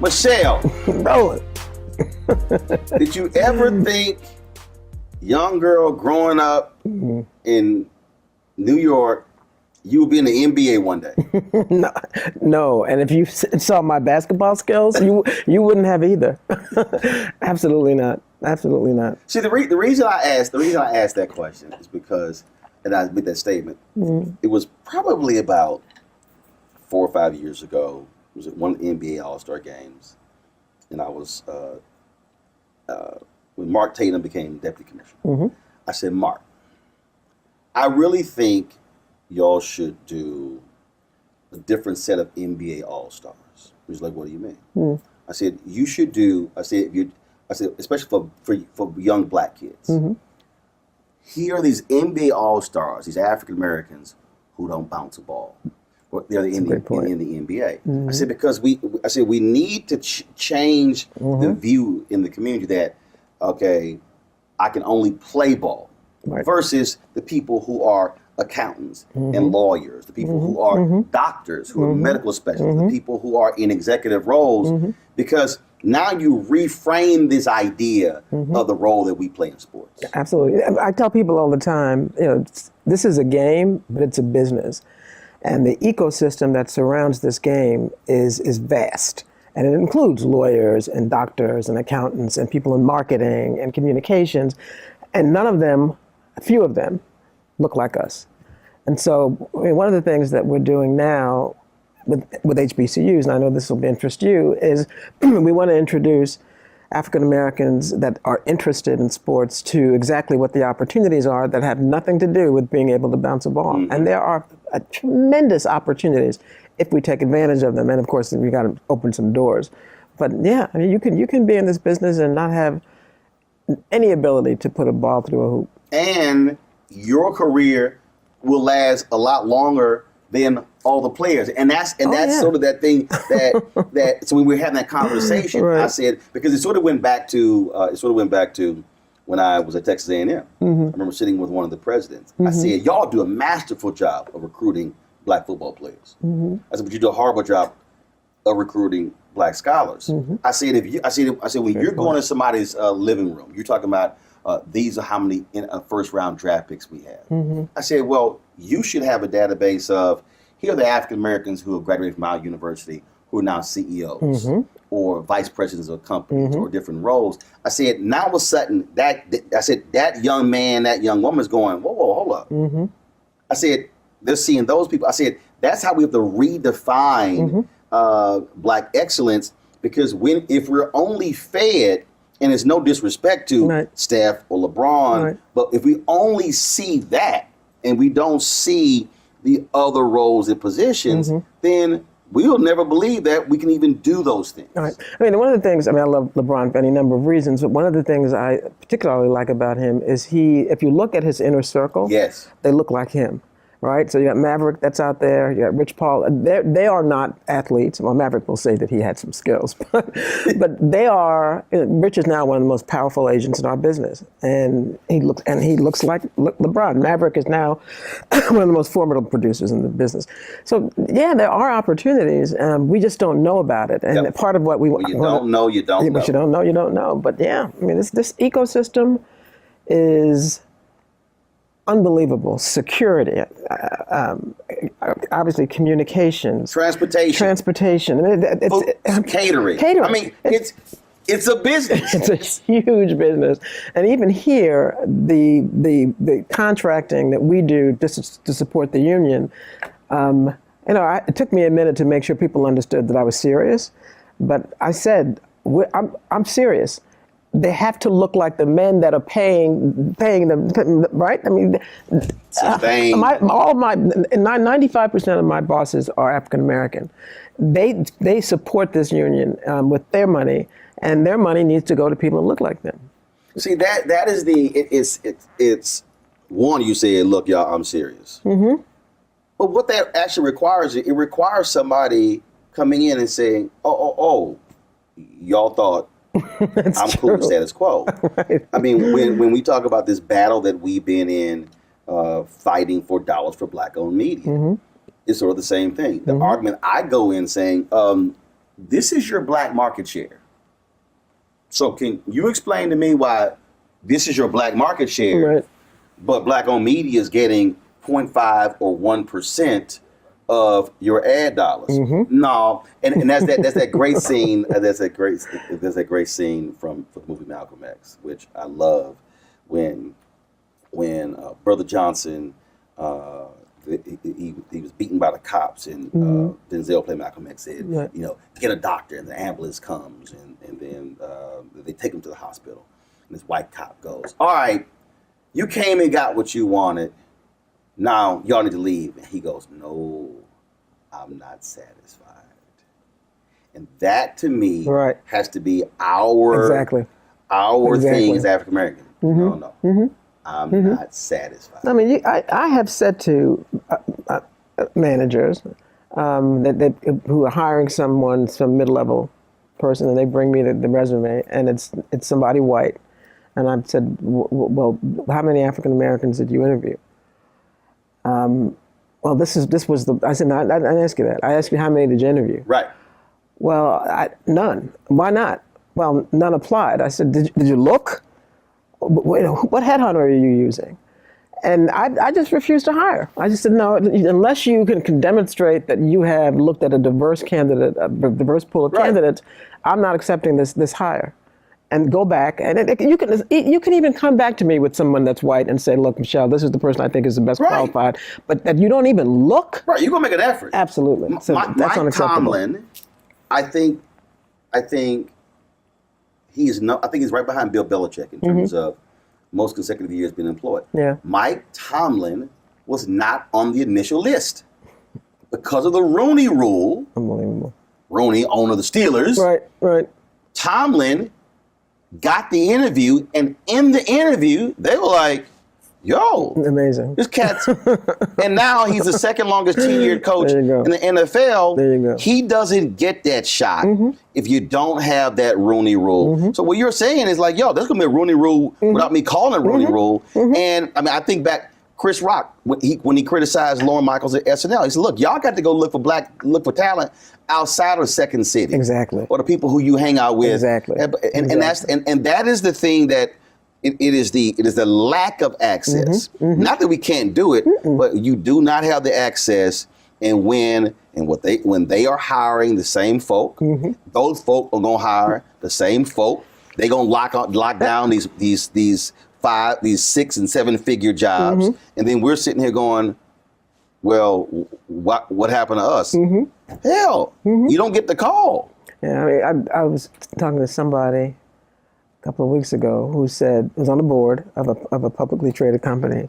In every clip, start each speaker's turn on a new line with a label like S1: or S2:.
S1: Michele,
S2: Roland.
S1: did you ever think, young girl growing up in New York, you would be in the NBA one day?
S2: No, and if you saw my basketball skills, you wouldn't have either. Absolutely not. Absolutely not.
S1: See, the reason I asked that question is because, and I made that statement. It was probably about 4 or 5 years ago. It was at one of the NBA All-Star games, and I was when Mark Tatum became deputy commissioner. I said, Mark, I really think y'all should do a different set of NBA All-Stars. He was like, what do you mean? I said, you should do. I said, especially for young black kids. Here are these NBA All-Stars, these African Americans who don't bounce a ball. They're in the NBA. I said, because we need to change the view in the community that, okay, I can only play ball, versus the people who are accountants and lawyers, the people who are doctors, who are medical specialists, the people who are in executive roles, because now you reframe this idea of the role that we play in sports.
S2: Absolutely. I tell people all the time, this is a game, but it's a business. And the ecosystem that surrounds this game is vast. And it includes lawyers and doctors and accountants and people in marketing and communications. And none of them, a few of them, look like us. And so one of the things that we're doing now with HBCUs, and I know this will interest you, is we want to introduce African Americans that are interested in sports to exactly what the opportunities are that have nothing to do with being able to bounce a ball. And there are tremendous opportunities if we take advantage of them. And of course, we got to open some doors. But yeah, I mean, you can be in this business and not have any ability to put a ball through a hoop.
S1: And your career will last a lot longer than all the players, and that's sort of that thing that so when we were having that conversation, I said, because it sort of went back to when I was at Texas A&M. I remember sitting with one of the presidents. I said, y'all do a masterful job of recruiting black football players. I said, but you do a horrible job of recruiting black scholars. I said, when you're going to somebody's living room, you're talking about these are how many first round draft picks we have. I said, well, you should have a database of, here are the African Americans who have graduated from our university who are now CEOs or vice presidents of companies or different roles. I said, now all of a sudden, that young man, that young woman is going, whoa, hold up. I said, they're seeing those people. I said, that's how we have to redefine black excellence, because if we're only fed, and it's no disrespect to Steph or LeBron, but if we only see that and we don't see the other roles and positions, then we'll never believe that we can even do those things.
S2: I mean, one of the things, I love LeBron for any number of reasons, but one of the things I particularly like about him is if you look at his inner circle, they look like him. Right, so you got Maverick that's out there. You got Rich Paul. They are not athletes. Well, Maverick will say that he had some skills, but they are. Rich is now one of the most powerful agents in our business, and he looks like LeBron. Maverick is now one of the most formidable producers in the business. So yeah, there are opportunities. We just don't know about it, and part of what we
S1: you don't know.
S2: But you don't know, you don't know. But yeah, I mean, this ecosystem is unbelievable. Security, obviously communications, transportation. I mean,
S1: catering. I mean, it's a business.
S2: It's a huge business, and even here, the contracting that we do to support the union. It took me a minute to make sure people understood that I was serious, but I said, I'm serious. they have to look like the men that are paying them, right? I mean, 95% of my bosses are African American. They support this union with their money, and their money needs to go to people who look like them.
S1: See, that is it's one, you said, look, y'all, I'm serious. Mm-hmm. But what that actually requires, it requires somebody coming in and saying, oh, y'all thought I'm cool with status quo. Right. I mean, when we talk about this battle that we've been in, fighting for dollars for Black-owned media, mm-hmm. it's sort of the same thing. The mm-hmm. argument I go in saying, this is your black market share. So can you explain to me why this is your black market share, right. but Black-owned media is getting 0.5 or 1% of your ad dollars? Mm-hmm. No, and that's that great scene. There's a great scene from the movie Malcolm X, which I love, when Brother Johnson he was beaten by the cops, and mm-hmm. Denzel played Malcolm X, said, right. Get a doctor, and the ambulance comes, and then they take him to the hospital, and this white cop goes, all right, you came and got what you wanted, now y'all need to leave. And he goes, no, I'm not satisfied. And that to me right. has to be our thing as African American. Mm-hmm. No. Mm-hmm. I'm mm-hmm. not satisfied.
S2: I mean, I have said to managers that who are hiring some mid-level person, and they bring me the resume, and it's somebody white, and I've said, well, how many African Americans did you interview? Well, I said, no, I didn't ask you that. I asked you, how many did you interview?
S1: Right.
S2: Well, none. Why not? Well, none applied. I said, did you look? What headhunter are you using? And I just refused to hire. I just said, no, unless you can demonstrate that you have looked at a diverse candidate, a diverse pool of right. candidates, I'm not accepting this hire. And go back, and you can even come back to me with someone that's white and say, look, Michele, this is the person I think is the best right. qualified, but that you don't even look.
S1: Right, you're gonna make an effort.
S2: Absolutely. So that's unacceptable.
S1: Tomlin, I think he's right behind Bill Belichick in terms mm-hmm. of most consecutive years being employed. Yeah. Mike Tomlin was not on the initial list because of the Rooney Rule.
S2: Unbelievable.
S1: Rooney, owner of the Steelers.
S2: Right. Tomlin
S1: got the interview, and in the interview, they were like, yo,
S2: amazing.
S1: This cat's, and now he's the second longest tenured coach in the NFL.
S2: There you go.
S1: He doesn't get that shot mm-hmm. if you don't have that Rooney Rule. Mm-hmm. So what you're saying is like, yo, there's gonna be a Rooney Rule mm-hmm. without me calling it Rooney mm-hmm. Rule. Mm-hmm. And I mean, I think back Chris Rock, when he criticized Lorne Michaels at SNL, he said, look, y'all got to go look for talent outside of Second City.
S2: Exactly.
S1: Or the people who you hang out with.
S2: Exactly.
S1: And that is the thing that it is the lack of access. Mm-hmm. Mm-hmm. Not that we can't do it, mm-mm. but you do not have the access. And when they are hiring the same folk, mm-hmm. those folk are gonna hire the same folk. They're gonna lock down these 6 and 7 figure jobs, mm-hmm. and then we're sitting here going, well, what happened to us? Mm-hmm. Hell, mm-hmm. you don't get the call.
S2: Yeah, I mean, I was talking to somebody a couple of weeks ago who was on the board of a publicly traded company,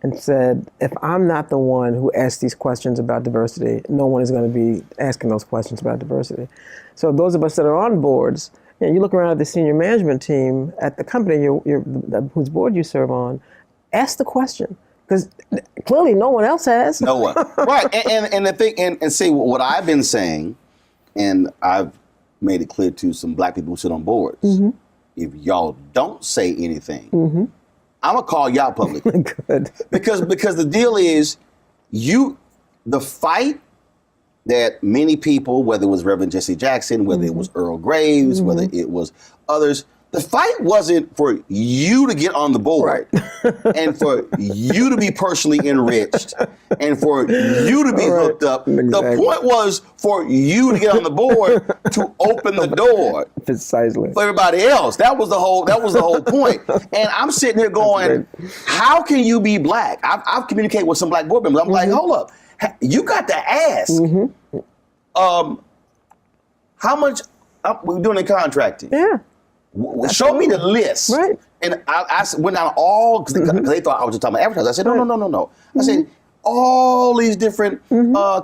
S2: and said, if I'm not the one who asks these questions about diversity, no one is going to be asking those questions about diversity. So those of us that are on boards, you look around at the senior management team at the company whose board you serve on, ask the question, because clearly no one else has.
S1: No one. Right. And the thing, and see what I've been saying, and I've made it clear to some black people who sit on boards. Mm-hmm. If y'all don't say anything, mm-hmm. I'm gonna call y'all publicly.
S2: Good.
S1: Because the deal is, the fight that many people, whether it was Reverend Jesse Jackson, whether mm-hmm. it was Earl Graves, mm-hmm. whether it was others, the fight wasn't for you to get on the board right. and for you to be personally enriched and for you to be hooked up. Exactly. The point was for you to get on the board to open the door.
S2: Precisely.
S1: For everybody else. That was the whole point. And I'm sitting here going, how can you be black? I've communicated with some black board members. I'm mm-hmm. like, hold up. You got to ask. Mm-hmm. How much we're doing in contracting?
S2: Yeah.
S1: Show me the list.
S2: Right.
S1: And I went down all, because they thought I was just talking about advertising. I said, no. I said, all these different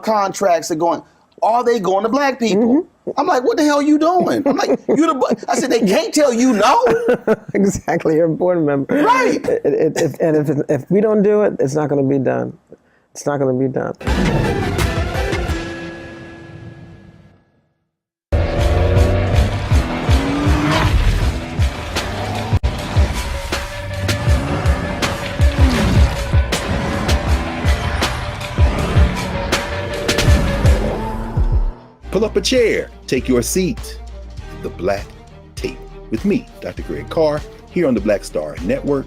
S1: contracts are going, are they going to black people? I'm like, what the hell are you doing? I'm like, I said, they can't tell you no.
S2: Exactly, you're a board member.
S1: Right.
S2: If we don't do it, it's not going to be done. It's not going to be done.
S3: Pull up a chair, take your seat. The Black Tape with me, Dr. Greg Carr, here on the Black Star Network.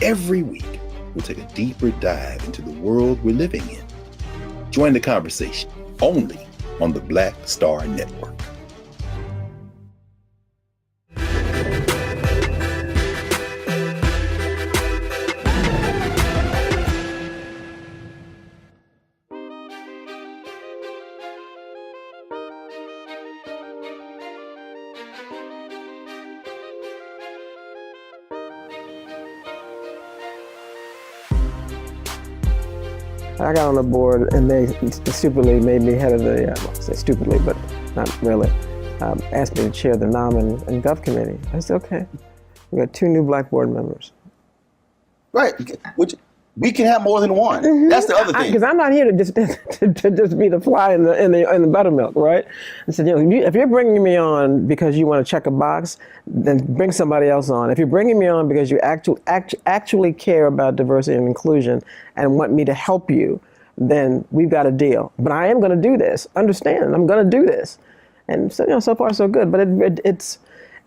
S3: Every week, we'll take a deeper dive into the world we're living in. Join the conversation only on the Black Star Network.
S2: I got on the board and they stupidly made me head of the, well, I say stupidly, but not really, asked me to chair the Nom and Gov committee. I said, okay. We got 2 new black board members.
S1: Right, which we can have more than one. That's the other thing.
S2: Because I'm not here to just be the fly in the buttermilk, right? I said, if you're bringing me on because you want to check a box, then bring somebody else on. If you're bringing me on because you actually care about diversity and inclusion and want me to help you, then we've got a deal. But I am going to do this. Understand? I'm going to do this. And so, so far so good. But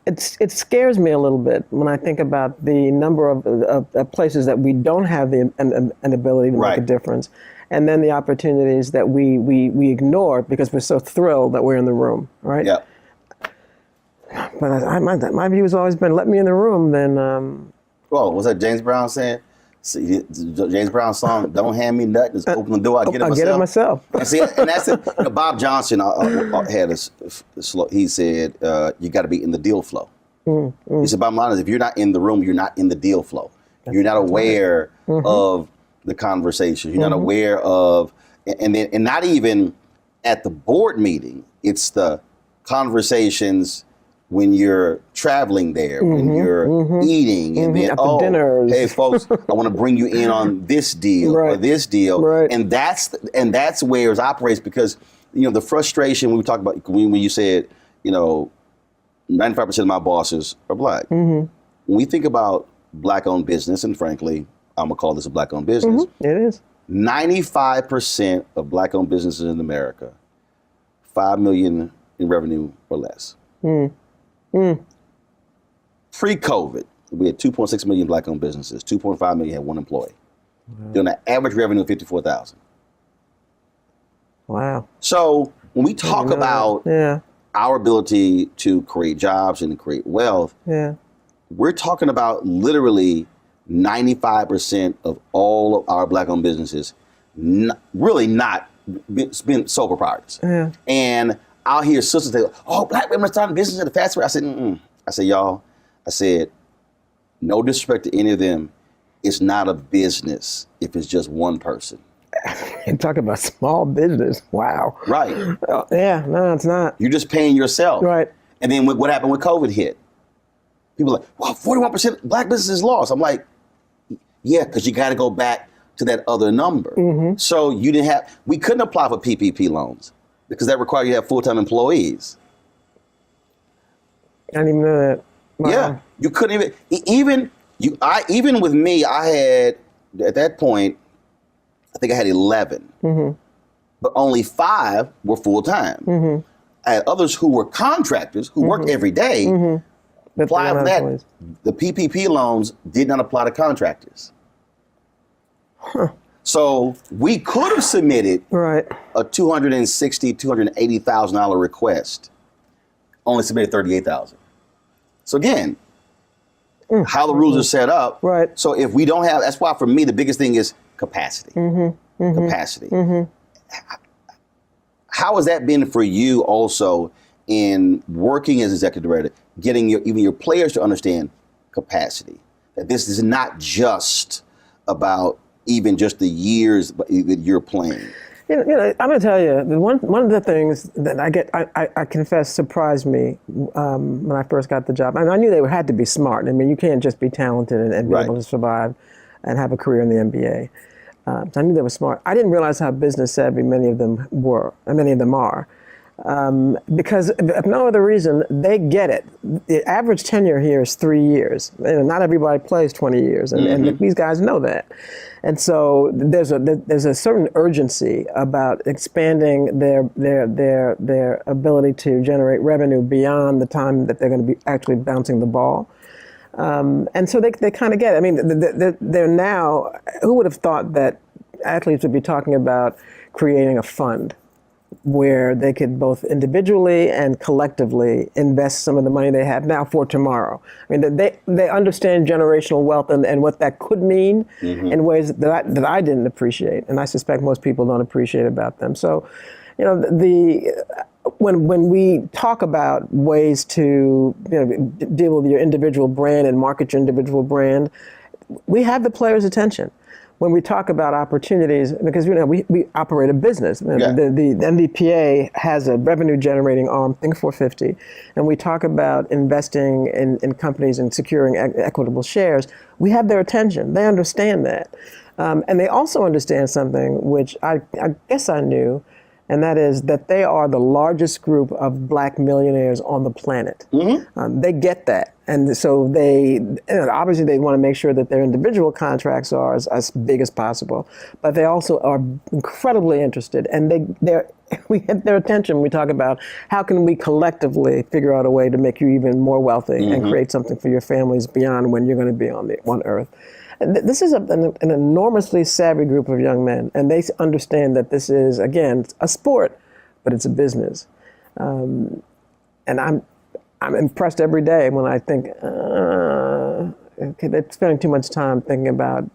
S2: it scares me a little bit when I think about the number of places that we don't have an ability to make a difference, and then the opportunities that we ignore because we're so thrilled that we're in the room, right?
S1: Yeah.
S2: But my view has always been, let me in the room, then.
S1: Well, what's that James Brown saying? See, James Brown's song, "Don't hand me nothing, just open the door, I'll get it myself." And see, and that's it. Bob Johnson had he said, you got to be in the deal flow. He said, bottom line is, if you're not in the room, you're not in the deal flow. You're not aware of the conversation. You're not aware of, and not even at the board meeting, it's the conversations when you're traveling there, when you're eating, and then,
S2: dinners.
S1: Hey folks, I want to bring you in on this deal or this deal, and that's where it operates, because the frustration when we talk about when you said 95% of my bosses are black. When we think about black-owned business, and frankly, I'm gonna call this a black-owned business.
S2: It is.
S1: 95% of black-owned businesses in America, $5 million in revenue or less. Pre-COVID, we had 2.6 million black-owned businesses. 2.5 million had one employee. Doing an average revenue of $54,000.
S2: Wow.
S1: So when we talk about our ability to create jobs and create wealth, we're talking about literally 95% of all of our black-owned businesses really not been sole proprietors. And I'll hear sisters say, "Oh, black women are starting business at a fast rate." I said, I said, y'all, no disrespect to any of them, it's not a business if it's just one person.
S2: And talk about small business. Wow.
S1: Right.
S2: No, it's not.
S1: You're just paying yourself.
S2: Right.
S1: And then what happened when COVID hit? People are like, well, 41% black businesses lost. I'm like, yeah, because you got to go back to that other number. So we couldn't apply for PPP loans because that required you to have full-time employees.
S2: I didn't even know that. Wow.
S1: Yeah, you couldn't even with me, I had, at that point, I think I had 11, but only 5 were full-time. I had others who were contractors who worked every day. Apply for that. The PPP loans did not apply to contractors. So we could have submitted a $260,000, $280,000 request, only submitted $38,000. So again, how the rules are set up. So if we don't have, that's why for me the biggest thing is capacity. Capacity. How has that been for you also in working as executive director, getting even your players to understand capacity. That this is not just about even just the years that you're playing.
S2: I'm going to tell you, one of the things that I confess surprised me when I first got the job. And I knew they had to be smart. I mean, you can't just be talented and be able to survive and have a career in the NBA. So I knew they were smart. I didn't realize how business savvy many of them were, and many of them are. Because if no other reason, they get it. The average tenure here is 3 years. And not everybody plays 20 years, and these guys know that. And so there's a certain urgency about expanding their ability to generate revenue beyond the time that they're going to be actually bouncing the ball. And so they kind of get it. I mean, they're now, who would have thought that athletes would be talking about creating a fund where they could both individually and collectively invest some of the money they have now for tomorrow. I mean, they understand generational wealth and what that could mean in ways that I didn't appreciate, and I suspect most people don't appreciate about them. So, when we talk about ways to deal with your individual brand and market your individual brand, we have the players' attention. When we talk about opportunities, because we operate a business. The NBPA has a revenue generating arm, Think 450, and we talk about investing in companies and securing equitable shares. We have their attention. They understand that. And they also understand something which I guess I knew, and that is that they are the largest group of black millionaires on the planet. They get that. And so obviously they want to make sure that their individual contracts are as big as possible, but they also are incredibly interested, and we get their attention when we talk about how can we collectively figure out a way to make you even more wealthy and create something for your families beyond when you're going to be on Earth. This is an enormously savvy group of young men, and they understand that this is, again, a sport, but it's a business. And I'm impressed every day when I think, okay, they're spending too much time thinking about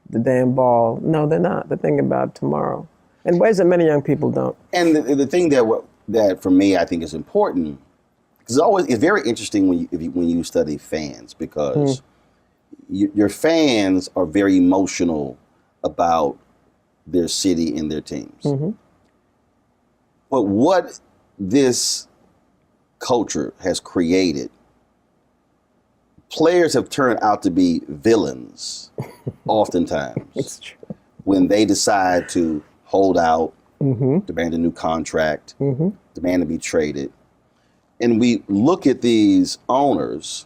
S2: the damn ball. No, they're not. They're thinking about tomorrow in ways that many young people don't.
S1: And the thing that for me I think is important, because it's very interesting when you study fans, because your fans are very emotional about their city and their teams. But what this culture has created, players have turned out to be villains oftentimes.
S2: It's true.
S1: When they decide to hold out, demand a new contract, demand to be traded. And we look at these owners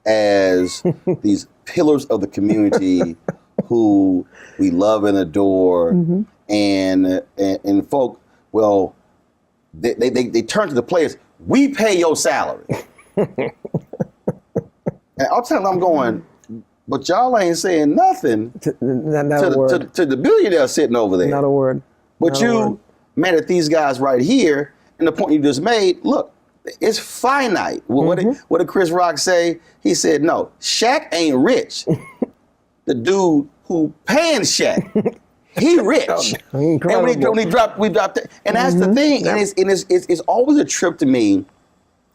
S1: as these pillars of the community who we love and adore, and folk, well, they turn to the players. We pay your salary. And all the time I'm going, but y'all ain't saying nothing to the billionaire sitting over there.
S2: Not a word.
S1: But you mad at these guys right here, and the point you just made, look, it's finite. What did Chris Rock say? He said, no, Shaq ain't rich. The dude who paying Shaq, he rich.
S2: Incredible.
S1: And when he dropped that. And that's the thing. And it's always a trip to me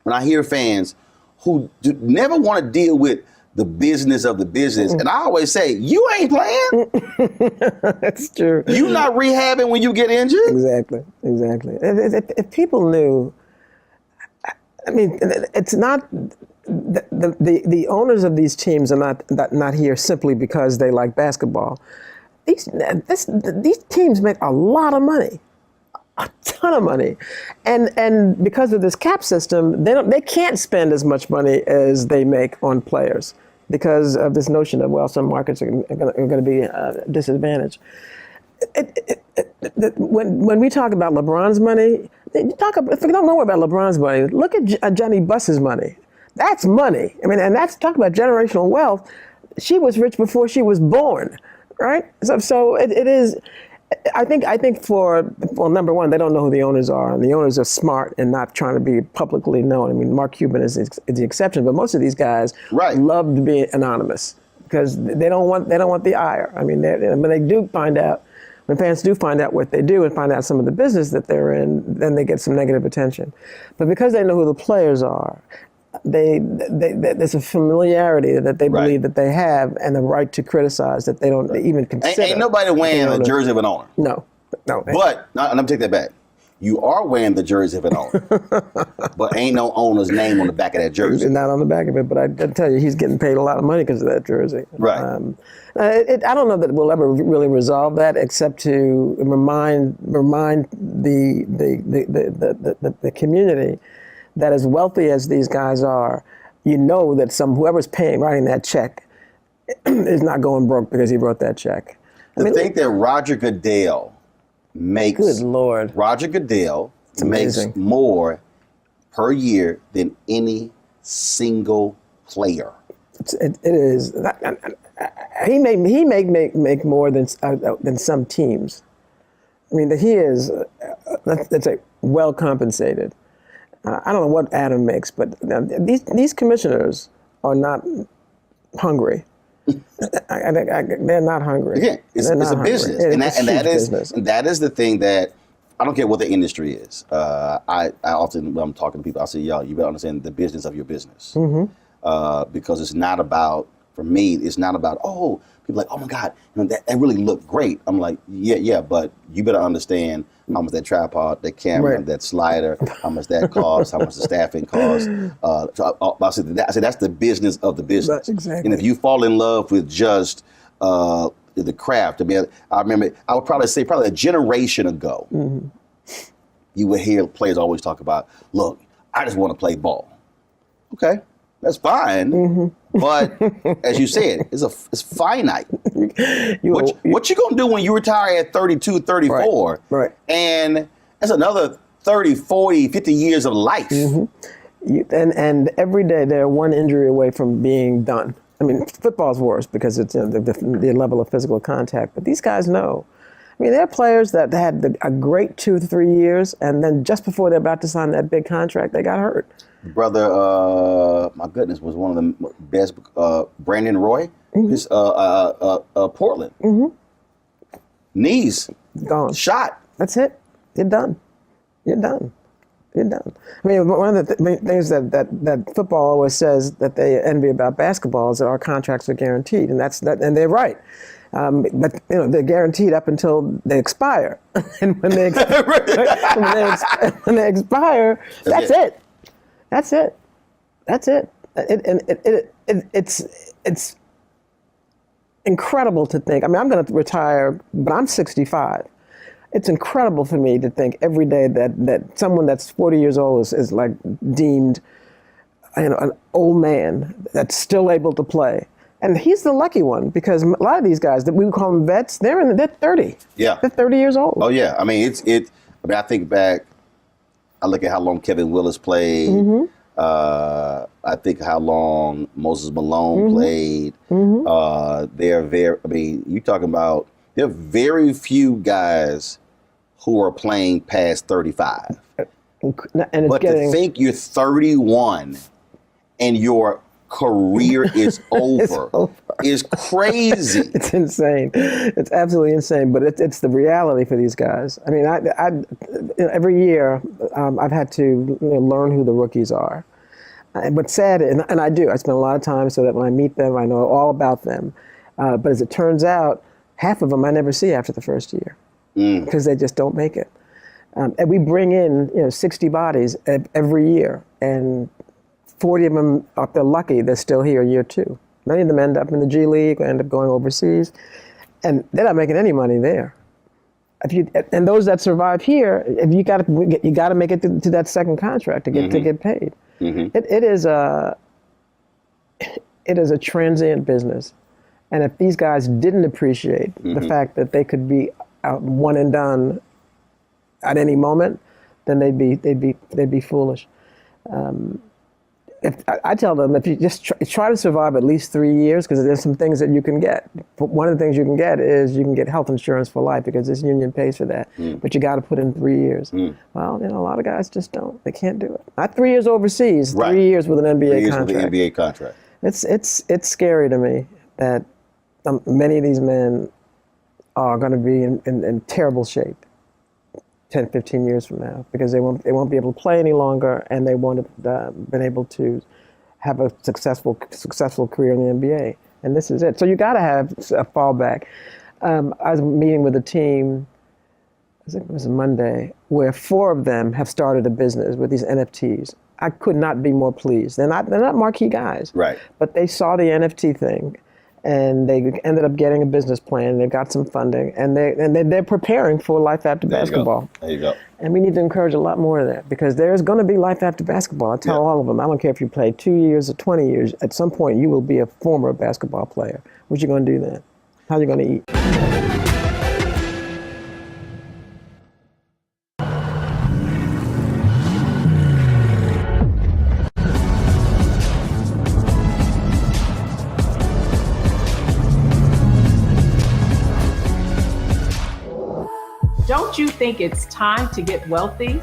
S1: when I hear fans who never want to deal with the business of the business. And I always say, you ain't playing.
S2: That's true.
S1: You not rehabbing when you get injured.
S2: Exactly. If people knew, I mean, it's not the owners of these teams are not here simply because they like basketball. These teams make a lot of money, a ton of money, and because of this cap system, they can't spend as much money as they make on players because of this notion of, well, some markets are going to be disadvantaged. When we talk about LeBron's money, if you don't know about LeBron's money, look at Jenny Buss's money. That's money. I mean, and that's talk about generational wealth. She was rich before she was born, right? So it is. I think for number one, they don't know who the owners are, and the owners are smart and not trying to be publicly known. I mean, Mark Cuban is the exception, but most of these guys love to be anonymous because they don't want the ire. I mean, when they do find out. When fans do find out what they do and find out some of the business that they're in, then they get some negative attention. But because they know who the players are, there's a familiarity that they
S1: Right.
S2: believe that they have, and the right to criticize that they don't even consider.
S1: Ain't nobody wearing a jersey of an owner.
S2: No.
S1: But let me take that back. You are wearing the jersey of an owner, but ain't no owner's name on the back of that jersey.
S2: Not on the back of it, but I tell you, he's getting paid a lot of money because of that jersey.
S1: Right.
S2: I don't know that we'll ever really resolve that, except to remind the community that as wealthy as these guys are, you know that whoever's writing that check is not going broke because he wrote that check.
S1: To think that Roger Goodell makes
S2: Good Lord.
S1: Roger Goodell makes
S2: amazing.
S1: more per year than any single player.
S2: It is. He may make more than some teams. I mean, he is. Let's say well compensated. I don't know what Adam makes, but these commissioners are not hungry. They're not hungry.
S1: Again, it's a business, and that is the thing that I don't care what the industry is. I often, when I'm talking to people, I say, y'all, you better understand the business of your business, because it's not about. For me, it's not about, people like, oh my God, that really looked great. I'm like, yeah, but you better understand how much that tripod, that camera,
S2: Right.
S1: that slider, how much that costs, how much the staffing costs. So I said that's the business of the business.
S2: That's exactly.
S1: And if you fall in love with just the craft, I remember, I would probably say a generation ago, you would hear players always talk about, look, I just want to play ball. Okay. That's fine, but as you said, it's finite. What you gonna do when you retire at 32, 34?
S2: Right.
S1: And that's another 30, 40, 50 years of life.
S2: And every day they're one injury away from being done. I mean, football's worse because it's the level of physical contact, but these guys know. I mean, there are players that had a great 2 to 3 years, and then just before they're about to sign that big contract, they got hurt.
S1: Brother, my goodness, was one of the best. Brandon Roy, his Portland, knees
S2: Gone.
S1: shot.
S2: That's it. You're done. You're done. You're done. I mean, one of the things that football always says that they envy about basketball is that our contracts are guaranteed, and and they're right. But they're guaranteed up until they expire, and when they expire, that's it. That's it. That's it. It's incredible to think. I mean, I'm going to retire, but I'm 65. It's incredible for me to think every day that someone that's 40 years old is like deemed, an old man that's still able to play. And he's the lucky one because a lot of these guys that we would call them vets, they're 30.
S1: Yeah.
S2: They're 30 years old.
S1: Oh yeah. I mean, I think back. I look at how long Kevin Willis played. I think how long Moses Malone played. They're very. I mean, you talking about there are very few guys who are playing past 35. But to think you're 31 and your career is over is crazy.
S2: It's insane. It's absolutely insane, but it's the reality for these guys. I mean, I every year I've had to learn who the rookies are. What's sad, and I do, I spend a lot of time so that when I meet them, I know all about them. But as it turns out, half of them I never see after the first year because they just don't make it. And we bring in 60 bodies every year, and 40 of them, if they're lucky, they're still here year 2. Many of them end up in the G League or end up going overseas, and they're not making any money there. And those that survive here, you got to make it to that second contract to get paid. It is a transient business, and if these guys didn't appreciate the fact that they could be out one and done at any moment, then they'd be foolish. I tell them, if you just try to survive at least 3 years, because there's some things that you can get. One of the things you can get is you can get health insurance for life because this union pays for that. But you got to put in 3 years. Well, a lot of guys just don't. They can't do it. Not 3 years overseas.
S1: Right.
S2: 3 years with an NBA
S1: 3 years
S2: contract.
S1: with an NBA contract.
S2: It's scary to me that many of these men are going to be in terrible shape 10, 15 years from now because they won't be able to play any longer, and they won't have been able to have a successful career in the NBA. And this is it. So you got to have a fallback. I was meeting with a team, I think it was Monday, where 4 of them have started a business with these NFTs. I could not be more pleased. They're not marquee guys.
S1: Right.
S2: But they saw the NFT thing, and they ended up getting a business plan. They got some funding, and they're preparing for life after basketball.
S1: There you go.
S2: And we need to encourage a lot more of that, because there's going to be life after basketball. I tell all of them, I don't care if you play 2 years or 20 years, at some point you will be a former basketball player. What you going to do then? How you going to eat?
S4: Don't you think it's time to get wealthy?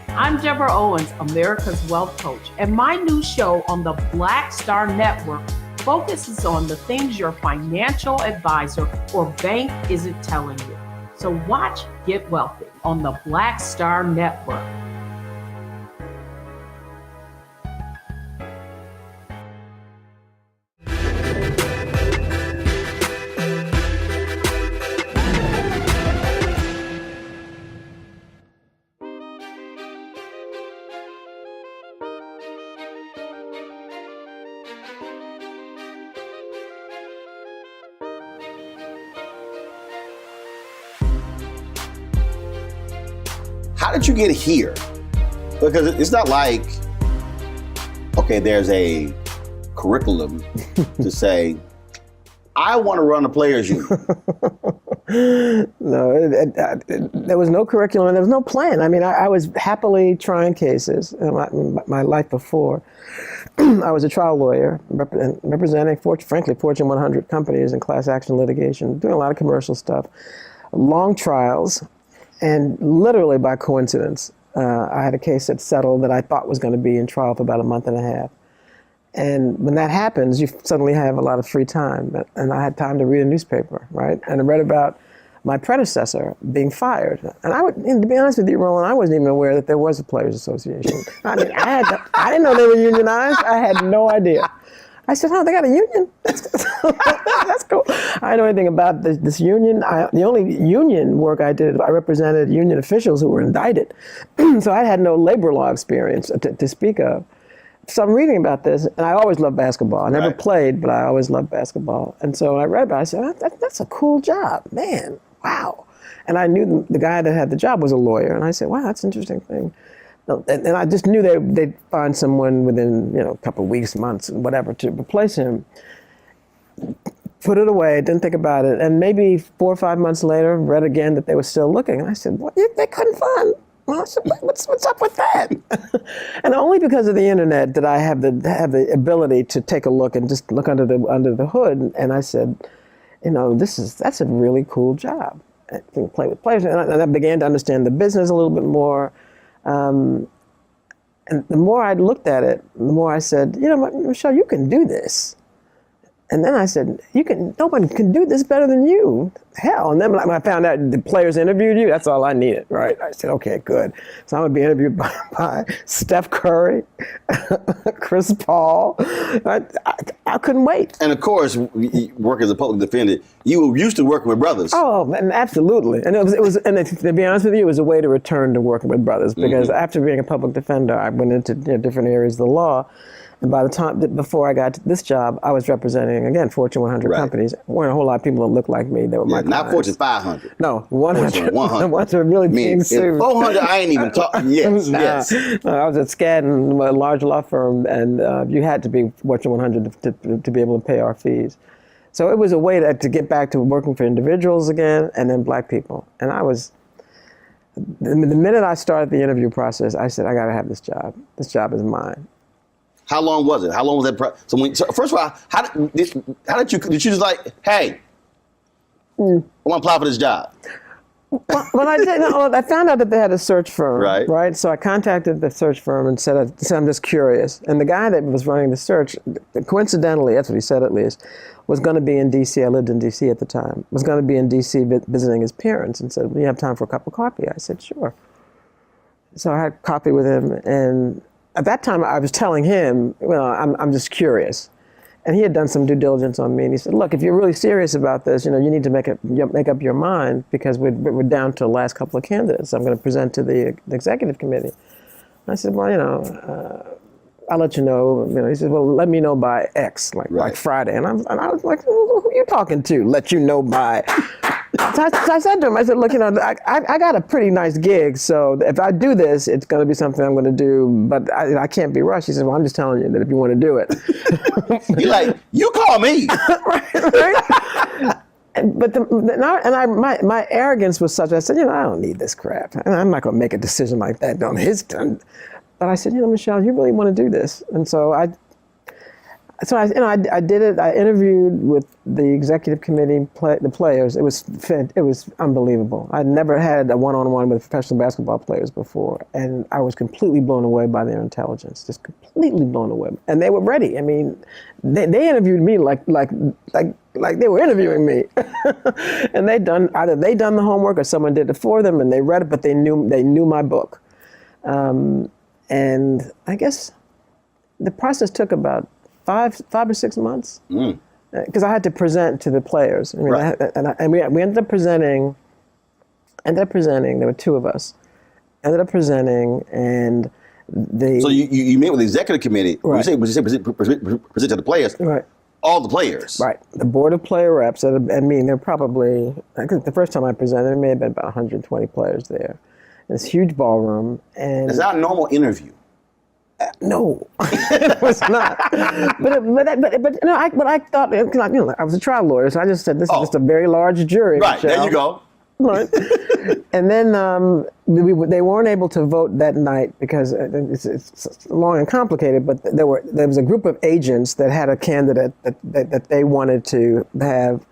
S4: I'm Deborah Owens, America's Wealth Coach, and my new show on the Black Star Network focuses on the things your financial advisor or bank isn't telling you. So watch Get Wealthy on the Black Star Network.
S1: How did you get here? Because it's not like, okay, there's a curriculum to say, I want to run a players union.
S2: No, there was no curriculum and there was no plan. I mean, I was happily trying cases in my life before. I was a trial lawyer representing, frankly, Fortune 100 companies in class action litigation, doing a lot of commercial stuff, long trials. And literally by coincidence, I had a case that settled that I thought was going to be in trial for about a month and a half. And when that happens, you suddenly have a lot of free time. And I had time to read a newspaper, right? And I read about my predecessor being fired. And to be honest with you, Roland, I wasn't even aware that there was a Players Association. I mean, I didn't know they were unionized. I had no idea. I said, oh, they got a union? That's cool. I didn't know anything about this union. The only union work I did, I represented union officials who were indicted. So I had no labor law experience to speak of. So I'm reading about this, and I always loved basketball. I never played, but I always loved basketball. And so when I read about it, I said, that's a cool job, man, wow. And I knew the guy that had the job was a lawyer, and I said, wow, that's an interesting thing. And I just knew they'd find someone within a couple of weeks, months, whatever, to replace him. Put it away, didn't think about it. And maybe 4 or 5 months later, read again that they were still looking. And I said, what? They couldn't find. Well, I said, what's up with that? And only because of the internet did I have the ability to take a look and just look under the hood. And I said, that's a really cool job. I can play with players. And I began to understand the business a little bit more. And the more I looked at it, the more I said, Michele, you can do this. And then I said, no one can do this better than you. Hell. And then when I found out the players interviewed you, that's all I needed, right? I said, okay, good. So I'm going to be interviewed by Steph Curry, Chris Paul. I couldn't wait.
S1: And of course, work as a public defender, you were used to working with brothers.
S2: Oh, absolutely. And it was, and to be honest with you, it was a way to return to working with brothers, because after being a public defender, I went into different areas of the law. And by the time, before I got to this job, I was representing, again, Fortune 100 companies. Weren't a whole lot of people that looked like me. They were my clients.
S1: Not Fortune 500.
S2: No, 100.
S1: Fortune 100.
S2: Ones are really being sued.
S1: 400, I ain't even talking. Yes, yes.
S2: I was at Skadden, a large law firm, and you had to be Fortune 100 to be able to pay our fees. So it was a way to get back to working for individuals again, and then black people. And the minute I started the interview process, I said, I got to have this job. This job is mine.
S1: How long was it? How long was that? So first of all, how did you just like, hey, I want to apply for this job?
S2: Well, I found out that they had a search firm,
S1: right?
S2: So I contacted the search firm and said, I'm just curious. And the guy that was running the search, coincidentally, that's what he said at least, was going to be in D.C. I lived in D.C. at the time. Was going to be in D.C. visiting his parents, and said, "Do you have time for a cup of coffee?" I said, "Sure." So I had coffee with him, and at that time, I was telling him, well, I'm just curious. And he had done some due diligence on me, and he said, "Look, if you're really serious about this, you need to make up your mind because we're down to the last couple of candidates. I'm going to present to the executive committee." I said, "Well, I'll let you know." He said, "Well, let me know by X, like Friday." And I was like, "Who are you talking to? Let you know by?" So I said to him, I said, "Look, I got a pretty nice gig, so if I do this, it's going to be something I'm going to do, but I can't be rushed." He said, "Well, I'm just telling you that if you want to do it."
S1: You're like, you call me.
S2: right? But my arrogance was such, I said, I don't need this crap. I'm not going to make a decision like that on his turn. But I said, Michele, you really want to do this? And so I did it. I interviewed with the executive committee, the players. It was unbelievable. I'd never had a one-on-one with professional basketball players before, and I was completely blown away by their intelligence. Just completely blown away. And they were ready. I mean, they interviewed me like they were interviewing me. And either they done the homework or someone did it for them, and they read it, but they knew my book. And I guess the process took about 5 or 6 months, because I had to present to the players. I mean, we ended up presenting. There were 2 of us. Ended up presenting, and they.
S1: So you met with the executive committee.
S2: Right.
S1: When you say present to the players.
S2: Right.
S1: All the players.
S2: Right. The board of player reps. I mean, they're probably. I think the first time I presented, there may have been about 120 players there. This huge ballroom, and
S1: it's not a normal interview.
S2: No, it was not. But I thought, I was a trial lawyer, so I just said this is just a very large jury.
S1: Right,
S2: Michele.
S1: there you go.
S2: Right. And then they weren't able to vote that night because it's long and complicated. But there was a group of agents that had a candidate that they wanted to have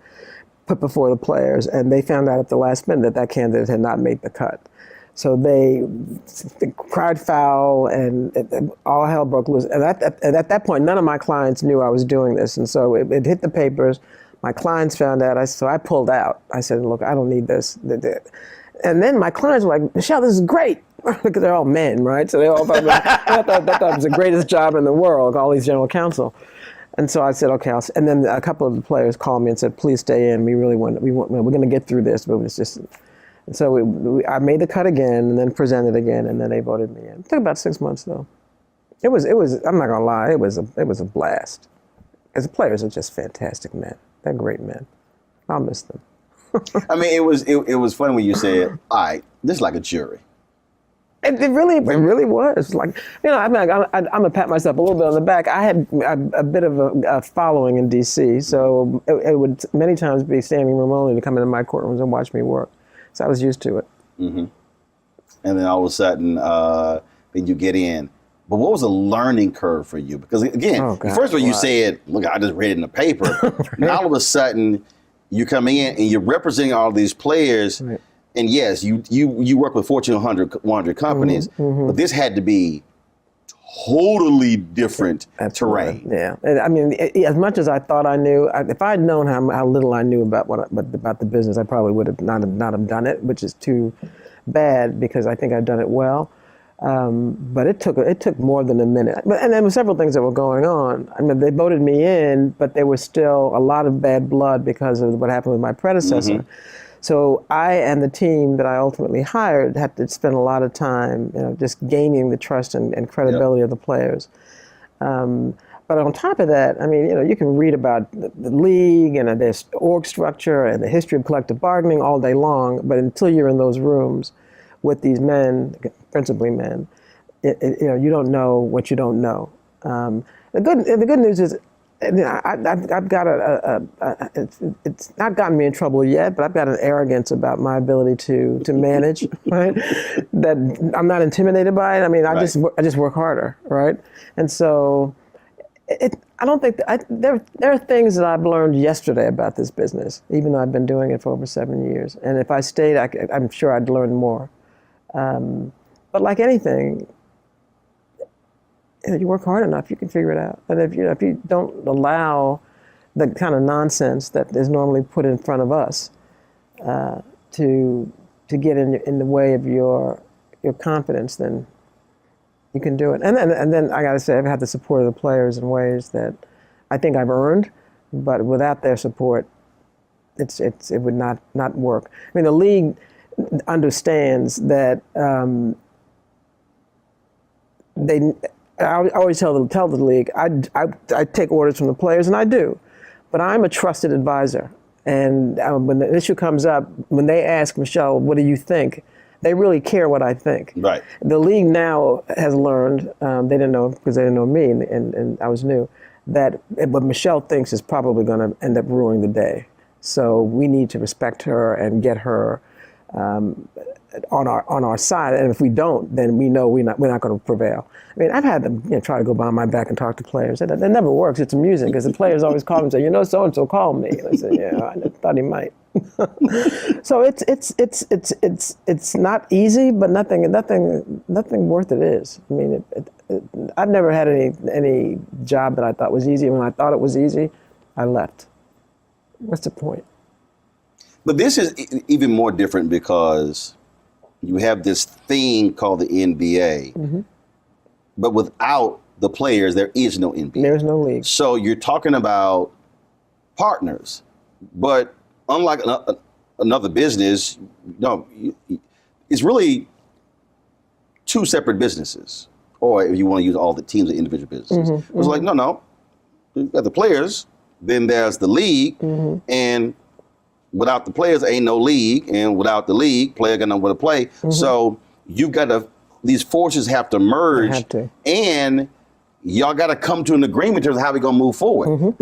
S2: put before the players, and they found out at the last minute that candidate had not made the cut. So they cried foul, and all hell broke loose. And at that point, none of my clients knew I was doing this, and so it hit the papers. My clients found out, so I pulled out. I said, "Look, I don't need this." And then my clients were like, "Michele, this is great," because they're all men, right? So they all thought that was the greatest job in the world, all these general counsel. And so I said, "Okay." And then a couple of the players called me and said, "Please stay in. We're going to get through this, but it's just." And so I made the cut again, and then presented again, and then they voted me in. It took about 6 months, though. It was. I'm not gonna lie. It was a blast. Because the players are just fantastic men. They're great men. I'll miss them.
S1: I mean, it was funny when you said, "All right, this is like a jury."
S2: It really was. Like, I'm gonna pat myself a little bit on the back. I had a bit of a following in D.C., so it would many times be standing room only to come into my courtrooms and watch me work. So I was used to it.
S1: Mm-hmm. And then all of a sudden, then you get in. But what was the learning curve for you? Because again, first of all, you said, "Look, I just read it in the paper." Right. Now all of a sudden, you come in and you're representing all these players. Right. And yes, you work with Fortune 100 companies, but this had to be totally different terrain.
S2: Yeah, I mean, as much as I thought I knew, if I'd known how little I knew about about the business, I probably would have not have done it, which is too bad because I think I've done it well. But it took more than a minute. And there were several things that were going on. I mean, they voted me in, but there was still a lot of bad blood because of what happened with my predecessor. Mm-hmm. So I and the team that I ultimately hired had to spend a lot of time, just gaining the trust and credibility of the players. But on top of that, I mean, you can read about the league and there's org structure and the history of collective bargaining all day long, but until you're in those rooms with these men, principally men, you don't know what you don't know. The good news is, I've got it's not gotten me in trouble yet, but I've got an arrogance about my ability to manage, right? That I'm not intimidated by it. I mean, I just work harder, right? And so, I don't think there are things that I've learned yesterday about this business, even though I've been doing it for over 7 years. And if I stayed, I'm sure I'd learn more. But like anything, if you work hard enough, you can figure it out. And if you don't allow the kind of nonsense that is normally put in front of us to get in the way of your confidence, then You can do it. And then I got to say, I've had the support of the players in ways that I think I've earned, but without their support, it would not work. I mean, the league understands that I always tell the league, I take orders from the players, and I do, but I'm a trusted advisor. And when the issue comes up, when they ask Michele, what do you think? They really care what I think.
S1: Right.
S2: The league now has learned, they didn't know because they didn't know me and I was new, that what Michele thinks is probably going to end up ruining the day. So we need to respect her and get her on our side. And if we don't, then we know we're not going to prevail. I mean, I've had them try to go behind my back and talk to players. That never works. It's amusing because the players always call me and say, so and so called me. And I say, yeah, I thought he might. So it's not easy, but nothing worth it is. I mean, I've never had any job that I thought was easy. When I thought it was easy, I left. What's the point?
S1: But this is even more different because you have this thing called the NBA, but without the players, there is no NBA.
S2: There's no league.
S1: So you're talking about partners, but unlike another business, it's really two separate businesses. Or if you want to use all the teams of individual businesses, it's like no, you got the players, then there's the league, and without the players, ain't no league, and without the league, player got nowhere to play. So you've got to, these forces have to merge, and y'all got to come to an agreement in terms of how we're gonna move forward.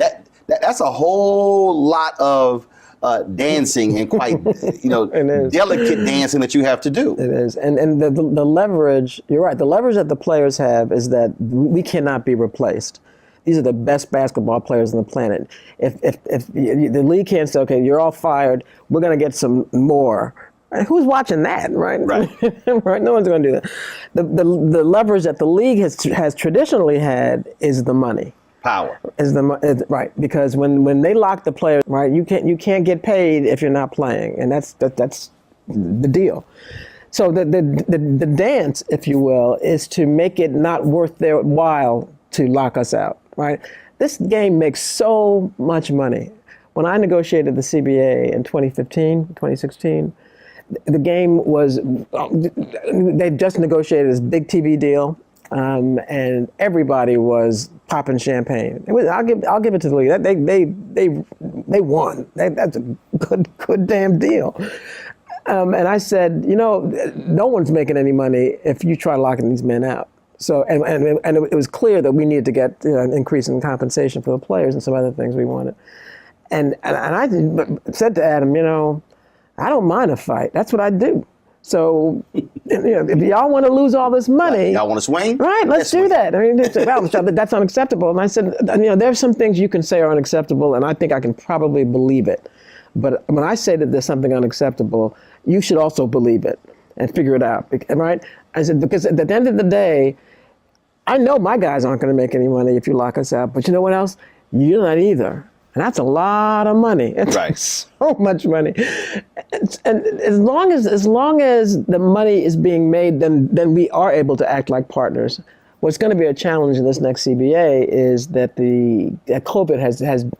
S1: That's a whole lot of dancing and quite, delicate dancing that you have to do.
S2: It is, and the leverage. You're right. The leverage that the players have is that we cannot be replaced. These are the best basketball players on the planet. If the league can't say, okay, you're all fired, we're going to get some more. Right? Who's watching that, right?
S1: Right.
S2: Right. No one's going to do that. The leverage that the league has traditionally had is the money.
S1: Power.
S2: Right, because when they lock the player, right, you can't get paid if you're not playing, and that's the deal. So the dance, if you will, is to make it not worth their while to lock us out. Right, this game makes so much money. When I negotiated the CBA in 2016, the game was they just negotiated this big TV deal. And everybody was popping champagne. I'll give it to the league. They won. That's a good damn deal. And I said, no one's making any money if you try locking these men out. So and it was clear that we needed to get an increase in compensation for the players and some other things we wanted. And I said to Adam, I don't mind a fight. That's what I do. So, if y'all want to lose all this money,
S1: y'all want to swing?
S2: Right, let's do that. I mean, that's unacceptable. And I said, there's some things you can say are unacceptable, and I think I can probably believe it. But when I say that there's something unacceptable, you should also believe it and figure it out, right? I said, because at the end of the day, I know my guys aren't going to make any money if you lock us out, but you know what else? You're not either. And that's a lot of money. It's
S1: right.
S2: So much money. And as long as the money is being made, then we are able to act like partners. What's going to be a challenge in this next CBA is that that COVID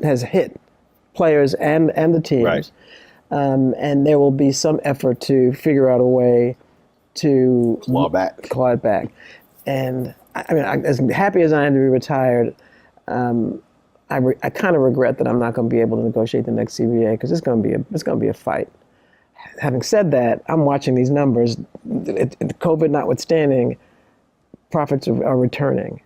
S2: has hit players and the teams.
S1: Right.
S2: And there will be some effort to figure out a way to
S1: claw it back.
S2: And I mean, as happy as I am to be retired, I kind of regret that I'm not going to be able to negotiate the next CBA because it's going to be a fight. Having said that, I'm watching these numbers. COVID notwithstanding, profits are returning,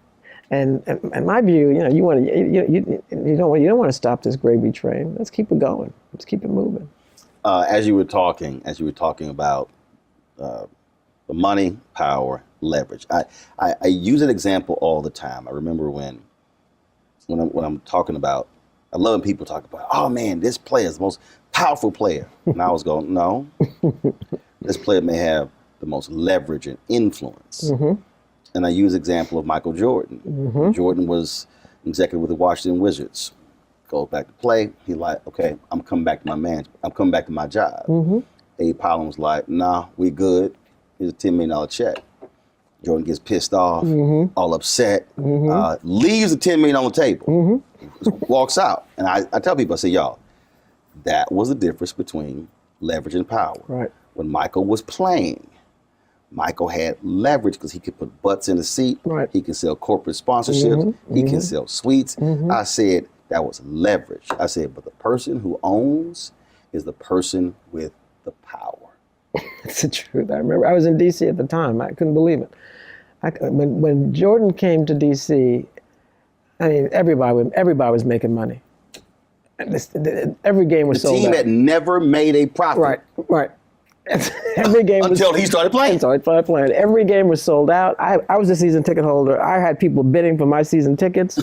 S2: and my view, you don't want to stop this gravy train. Let's keep it going. Let's keep it moving.
S1: As you were talking about the money, power, leverage. I use an example all the time. I remember when I'm talking about, I love when people talk about, oh man, this player is the most powerful player. And I was going, no, this player may have the most leverage and influence. And I use the example of Michael Jordan. Jordan was executive with the Washington Wizards. Goes back to play. He's like, okay, I'm coming back to my man. I'm coming back to my job. Abe Powell was like, nah, we good. Here's a $10 million check. Jordan gets pissed off, all upset, leaves the $10 million on the table, walks out. And I tell people, I say, y'all, that was the difference between leverage and power.
S2: Right.
S1: When Michael was playing, Michael had leverage because he could put butts in the seat.
S2: Right.
S1: He could sell corporate sponsorships. He can sell suites. I said that was leverage. I said, but the person who owns is the person with the power.
S2: That's the truth. I remember I was in D.C. at the time. I couldn't believe it. When Jordan came to D.C., I mean, everybody was making money. Every game was sold out.
S1: The team had never made a profit.
S2: Right. Every game
S1: until he started playing.
S2: Every game was sold out. I was a season ticket holder. I had people bidding for my season tickets,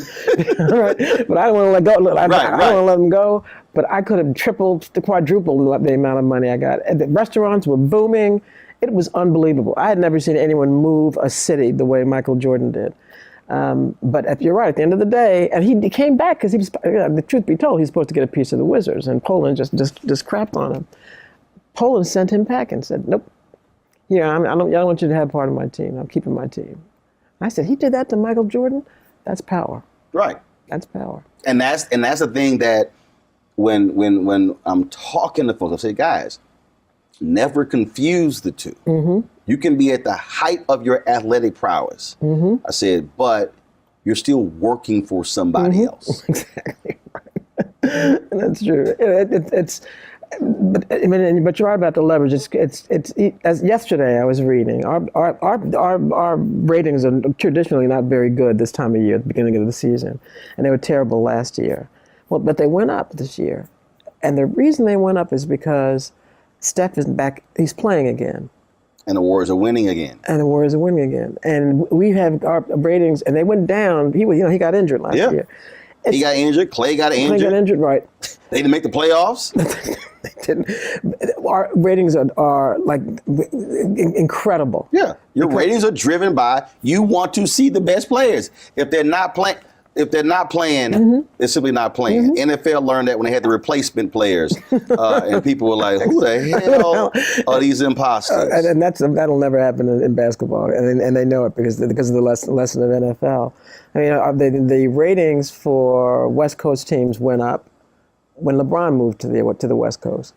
S2: right? But I didn't want to let go. I don't want to let them go. But I could have tripled to quadrupled the amount of money I got. And the restaurants were booming. It was unbelievable. I had never seen anyone move a city the way Michael Jordan did. But if you're right, at the end of the day, and he came back because he was, the truth be told, he's supposed to get a piece of the Wizards, and Poland just crapped on him. Poland sent him back and said, nope, I don't want you to have part of my team. I'm keeping my team. I said, he did that to Michael Jordan? That's power.
S1: Right.
S2: That's power.
S1: And that's the thing that when I'm talking to folks, I say, guys, never confuse the two. You can be at the height of your athletic prowess. I said, but you're still working for somebody else.
S2: Exactly right. That's true. But you're right about the leverage. It's as yesterday I was reading. Our ratings are traditionally not very good this time of year, at the beginning of the season, and they were terrible last year. Well, but they went up this year, and the reason they went up is because Steph is back. He's playing again.
S1: And the Warriors are winning again.
S2: And we have our ratings, and they went down. He got injured last year.
S1: He got injured. Clay got injured.
S2: Right.
S1: They didn't make the playoffs.
S2: They didn't. Our ratings are like incredible.
S1: Yeah, your ratings are driven by you want to see the best players. If they're not playing, they're simply not playing. NFL learned that when they had the replacement players, and people were like, "Who the hell are these imposters?"
S2: And that'll never happen in basketball, and they know it because of the lesson of NFL. I mean, the ratings for West Coast teams went up when LeBron moved to the West Coast,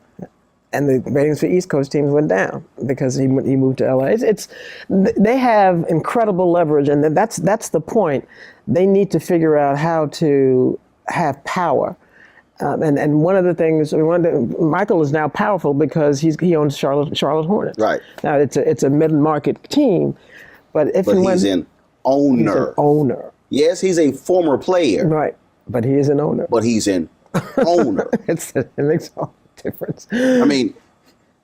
S2: and the ratings for East Coast teams went down because he moved to LA. They have incredible leverage, and that's the point. They need to figure out how to have power. And one of the things, Michael is now powerful because he owns Charlotte Hornets.
S1: Right.
S2: Now it's a mid-market team, but
S1: he's an owner.
S2: He's an owner.
S1: Yes, he's a former player.
S2: Right, but he is an owner.
S1: But he's an owner.
S2: It makes all the difference.
S1: I mean,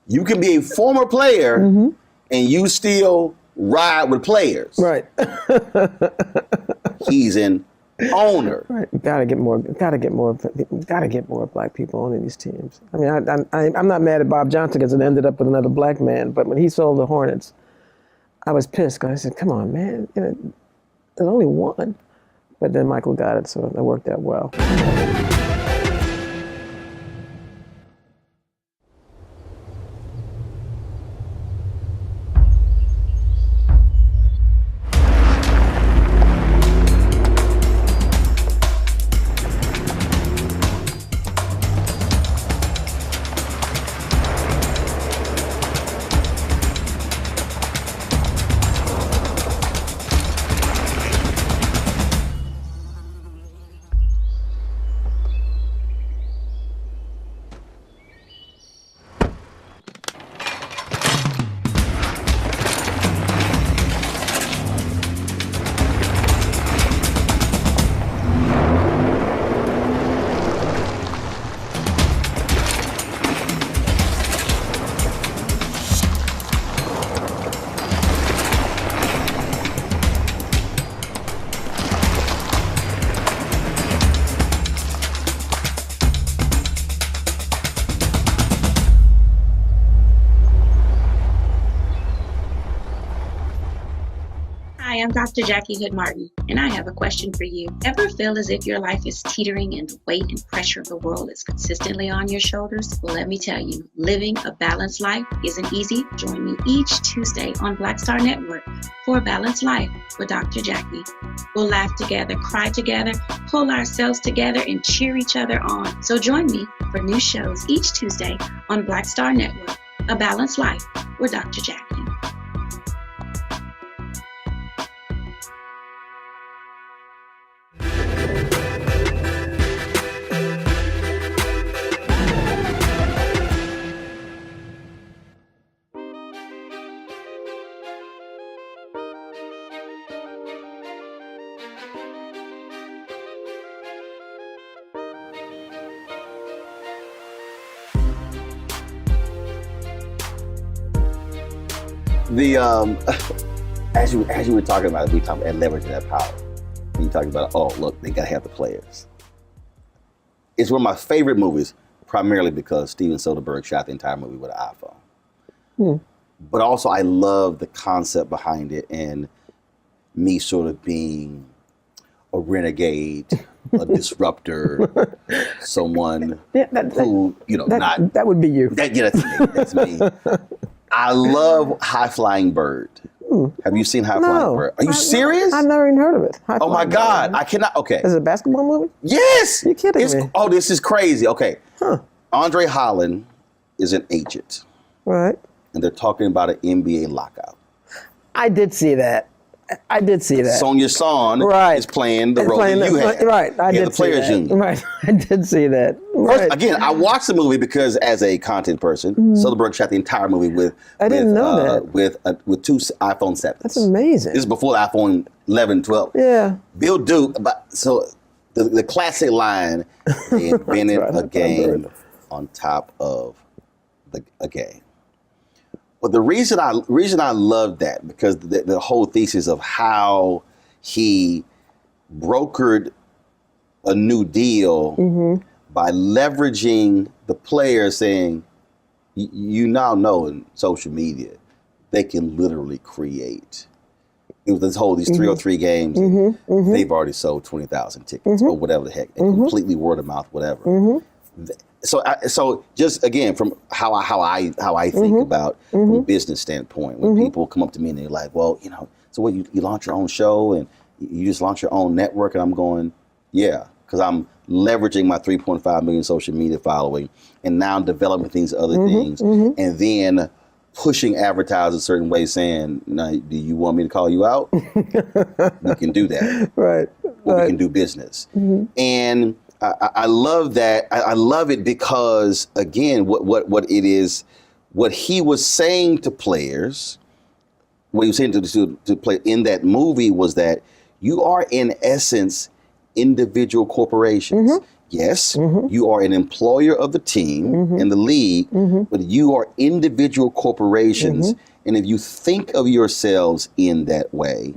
S1: you can be a former player and you still ride with players.
S2: Right.
S1: He's an owner.
S2: Right. Gotta get more black people on these teams. I mean, I'm not mad at Bob Johnson because it ended up with another black man, but when he sold the Hornets, I was pissed because I said, come on, man. There's only one. But then Michael got it, so it worked out well.
S5: I'm Dr. Jackie Hood Martin, and I have a question for you. Ever feel as if your life is teetering and the weight and pressure of the world is consistently on your shoulders? Well, let me tell you, living a balanced life isn't easy. Join me each Tuesday on Black Star Network for A Balanced Life with Dr. Jackie. We'll laugh together, cry together, pull ourselves together, and cheer each other on. So join me for new shows each Tuesday on Black Star Network, A Balanced Life with Dr. Jackie.
S1: The as you were talking about it, we talked about leveraging that power. And you talking about, oh look, they gotta have the players. It's one of my favorite movies, primarily because Steven Soderbergh shot the entire movie with an iPhone. But also I love the concept behind it and me sort of being a renegade, a disruptor, someone who,
S2: that would be you.
S1: That's me. I love High Flying Bird. Have you seen High Flying Bird? Are you serious?
S2: I've never even heard of it.
S1: Oh my God, I cannot. Okay.
S2: Is it a basketball movie?
S1: Yes.
S2: You're kidding me.
S1: Oh, this is crazy. Okay. Andre Holland is an agent.
S2: Right.
S1: And they're talking about an NBA lockout.
S2: I did see that.
S1: Sonia Son is playing the role that you had.
S2: Right, I did
S1: the Players
S2: see that.
S1: Union.
S2: Right, I did see that.
S1: First,
S2: Right.
S1: again, I watched the movie because as a content person, Soderbergh shot the entire movie with
S2: I didn't know that.
S1: with two iPhone 7s.
S2: That's amazing.
S1: This is before the iPhone 11, 12.
S2: Yeah.
S1: Bill Duke, so the classic line, they invented a game on top of a game. But the reason I love that, because the whole thesis of how he brokered a new deal by leveraging the players, saying, you now know in social media, they can literally create. It was these 303 games. They've already sold 20,000 tickets or whatever the heck, and completely word of mouth, whatever. So just again, from how I think about from a business standpoint, when people come up to me and they're like, well, so what, you launch your own show and you just launch your own network, and I'm going, yeah, because I'm leveraging my 3.5 million social media following and now developing these other things, and then pushing advertisers a certain way, saying, now, do you want me to call you out? We can do that.
S2: Right.
S1: Or we can do business. And I love that. I love it because, again, what it is, what he was saying to players, what he was saying to play in that movie was that you are, in essence, individual corporations. Yes, you are an employer of the team and the league, but you are individual corporations. And if you think of yourselves in that way,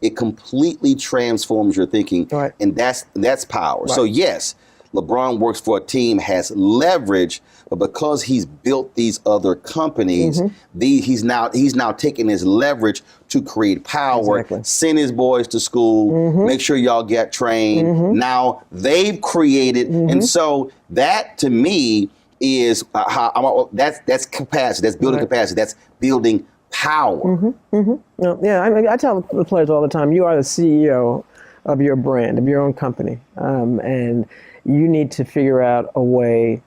S1: it completely transforms your thinking.
S2: Right.
S1: And that's power.
S2: Right.
S1: So yes, LeBron works for a team, has leverage, but because he's built these other companies, he's now taking his leverage to create power, send his boys to school, make sure y'all get trained. Now they've created, and so that to me is that's capacity, that's building capacity, that's building power.
S2: Yeah, I tell the players all the time, you are the CEO of your brand, of your own company, and you need to figure out a way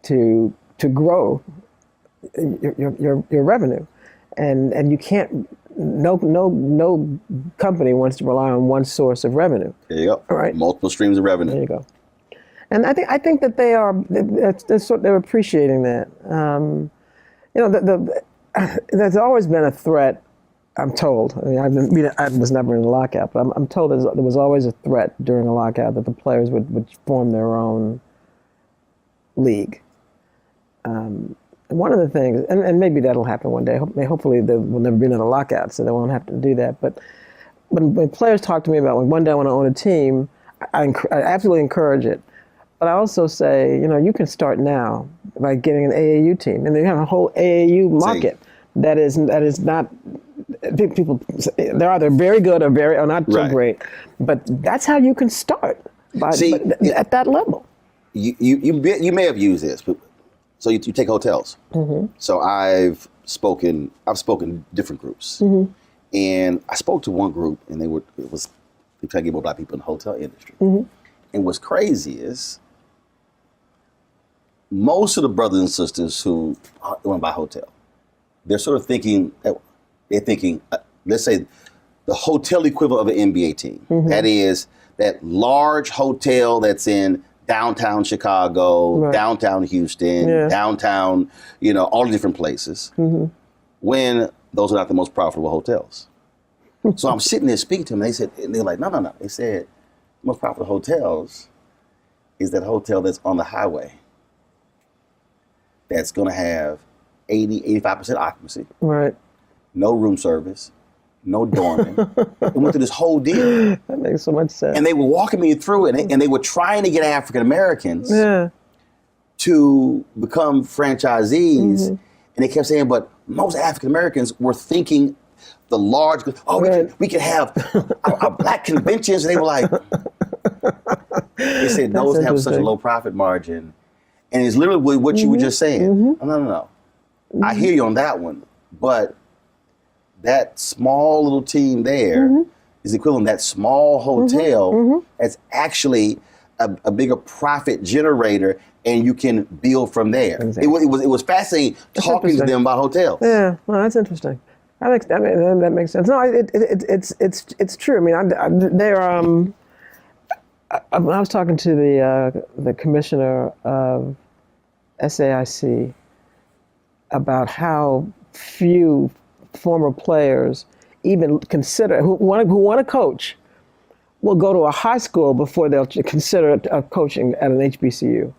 S2: to grow your revenue, and you can't. No company wants to rely on one source of revenue.
S1: There you go.
S2: All right.
S1: Multiple streams of revenue.
S2: There you go. And I think that they're appreciating that. There's always been a threat. I'm told. I mean, I was never in a lockout, but I'm told there was always a threat during a lockout that the players would form their own league. One of the things, and maybe that'll happen one day. Hopefully there will never be another lockout, so they won't have to do that. But when players talk to me about one day I want to own a team, I absolutely encourage it. But I also say, you can start now by getting an AAU team, and they have a whole AAU market that is not people, they're either very good or not so great. But that's how you can start at that level.
S1: You may have used this, but so you take hotels. Mm-hmm. So I've spoken different groups, mm-hmm. and I spoke to one group, and they trying to get more black people in the hotel industry. Mm-hmm. And what's crazy is most of the brothers and sisters who want to buy a hotel, they're sort of thinking, let's say the hotel equivalent of an NBA team. Mm-hmm. That is that large hotel that's in downtown Chicago, downtown Houston, downtown, all the different places, mm-hmm. when those are not the most profitable hotels. So I'm sitting there speaking to them, and they're like, no. They said, the most profitable hotels is that hotel that's on the highway that's going to have 85% occupancy.
S2: Right.
S1: No room service, no dorming. They went through this whole deal.
S2: That makes so much sense.
S1: And they were walking me through it, and they were trying to get African Americans to become franchisees. Mm-hmm. And they kept saying, but most African Americans were thinking the large, we could have our black conventions. And they were like, they said those have such a low profit margin. And it's literally what you were just saying. Mm-hmm. No. Mm-hmm. I hear you on that one, but that small little team there mm-hmm. is equivalent to that small hotel mm-hmm. that's actually a bigger profit generator, and you can build from there. Exactly. It was fascinating talking to them about hotels.
S2: Yeah, well, that's interesting. That makes sense. No, it's true. I mean, I was talking to the commissioner of SAIC about how few former players even consider who want to coach will go to a high school before they'll consider coaching at an HBCU.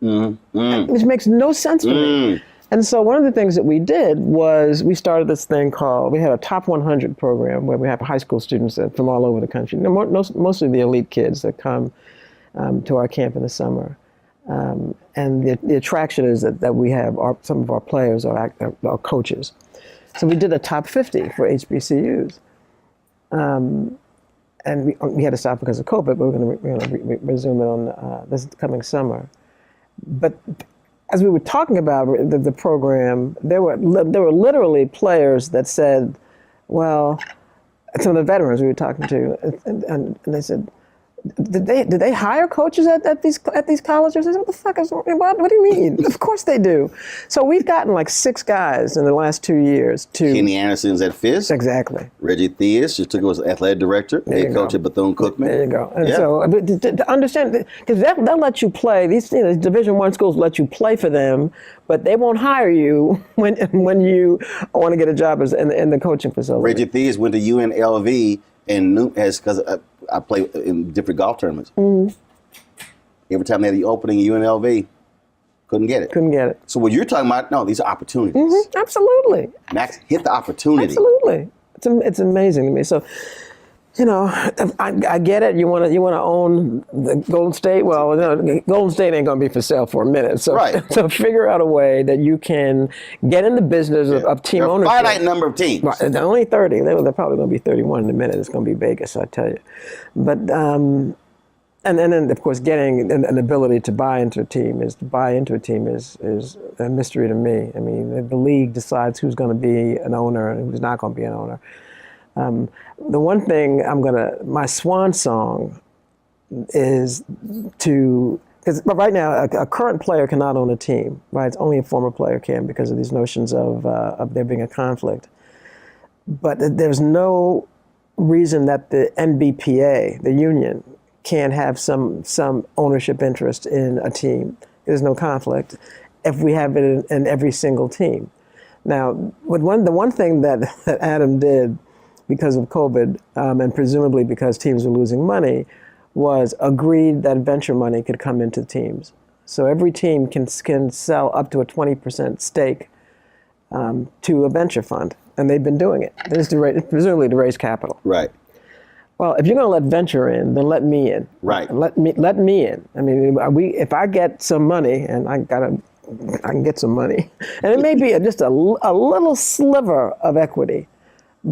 S2: Mm-hmm. Which makes no sense to me. And so one of the things that we did was we started this thing we had a top 100 program where we have high school students from all over the country, mostly the elite kids that come to our camp in the summer. And the attraction is that we have some of our players are coaches. So we did a top 50 for HBCUs. And we had to stop because of COVID, but we're going to resume it on this coming summer. But as we were talking about the program, there were literally players that said, well, some of the veterans we were talking to, and they said, did they hire coaches at these colleges? I said, what the fuck is, what do you mean? Of course they do. So we've gotten like 6 guys in the last 2 years to
S1: Kenny Anderson's at Fisk.
S2: Exactly.
S1: Reggie Theus just took over as athletic director, head coach at Bethune-Cookman.
S2: There you go. And so to understand, because they'll let you play, these Division I schools let you play for them, but they won't hire you when you want to get a job in the coaching facility.
S1: Reggie Theus went to UNLV and because I play in different golf tournaments. Mm-hmm. Every time they had the opening at UNLV, couldn't get it. So what you're talking about, no, these are opportunities.
S2: Mm-hmm. Absolutely.
S1: Max, hit the opportunity.
S2: Absolutely. It's amazing to me. So, I get it. You want to own the Golden State. Well, no, Golden State ain't going to be for sale for a minute. So, so figure out a way that you can get in the business of team ownership.
S1: A finite number of teams.
S2: Right, they're only 30. They're probably going to be 31 in a minute. It's going to be Vegas, I tell you. But and then of course getting an ability to buy into a team is a mystery to me. I mean, the league decides who's going to be an owner and who's not going to be an owner. The one thing my swan song is because right now a current player cannot own a team, right? It's only a former player can because of these notions of there being a conflict. But there's no reason that the NBPA, the union, can't have some ownership interest in a team. There's no conflict if we have it in every single team. Now, the one thing that Adam did because of COVID, and presumably because teams were losing money, was agreed that venture money could come into teams. So every team can sell up to a 20% stake to a venture fund, and they've been doing it. This is presumably to raise capital.
S1: Right.
S2: Well, if you're going to let venture in, then let me in.
S1: Right.
S2: Let me in. I mean, if I get some money, and I can get some money, and it may be just a little sliver of equity,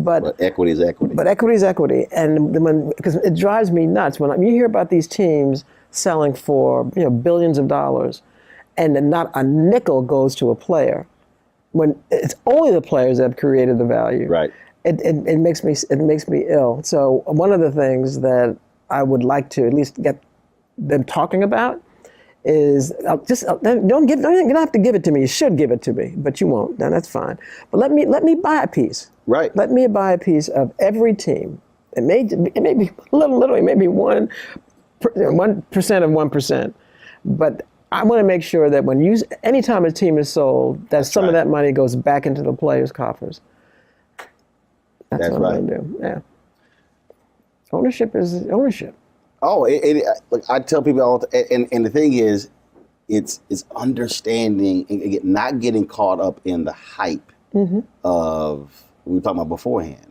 S1: But equity is equity.
S2: But equity is equity, and because it drives me nuts when you hear about these teams selling for billions of dollars, and then not a nickel goes to a player, when it's only the players that have created the value.
S1: Right.
S2: It makes me ill. So one of the things that I would like to at least get them talking about is you don't have to give it to me. You should give it to me, but you won't. Then that's fine. But let me buy a piece.
S1: Right.
S2: Let me buy a piece of every team. It may be literally maybe 1% of 1%, but I want to make sure that anytime a team is sold, that some of that money goes back into the players' coffers. That's what I'm going to do. Yeah. Ownership is ownership.
S1: Oh, look, I tell people all and the thing is, it's understanding and not getting caught up in the hype of we were talking about beforehand.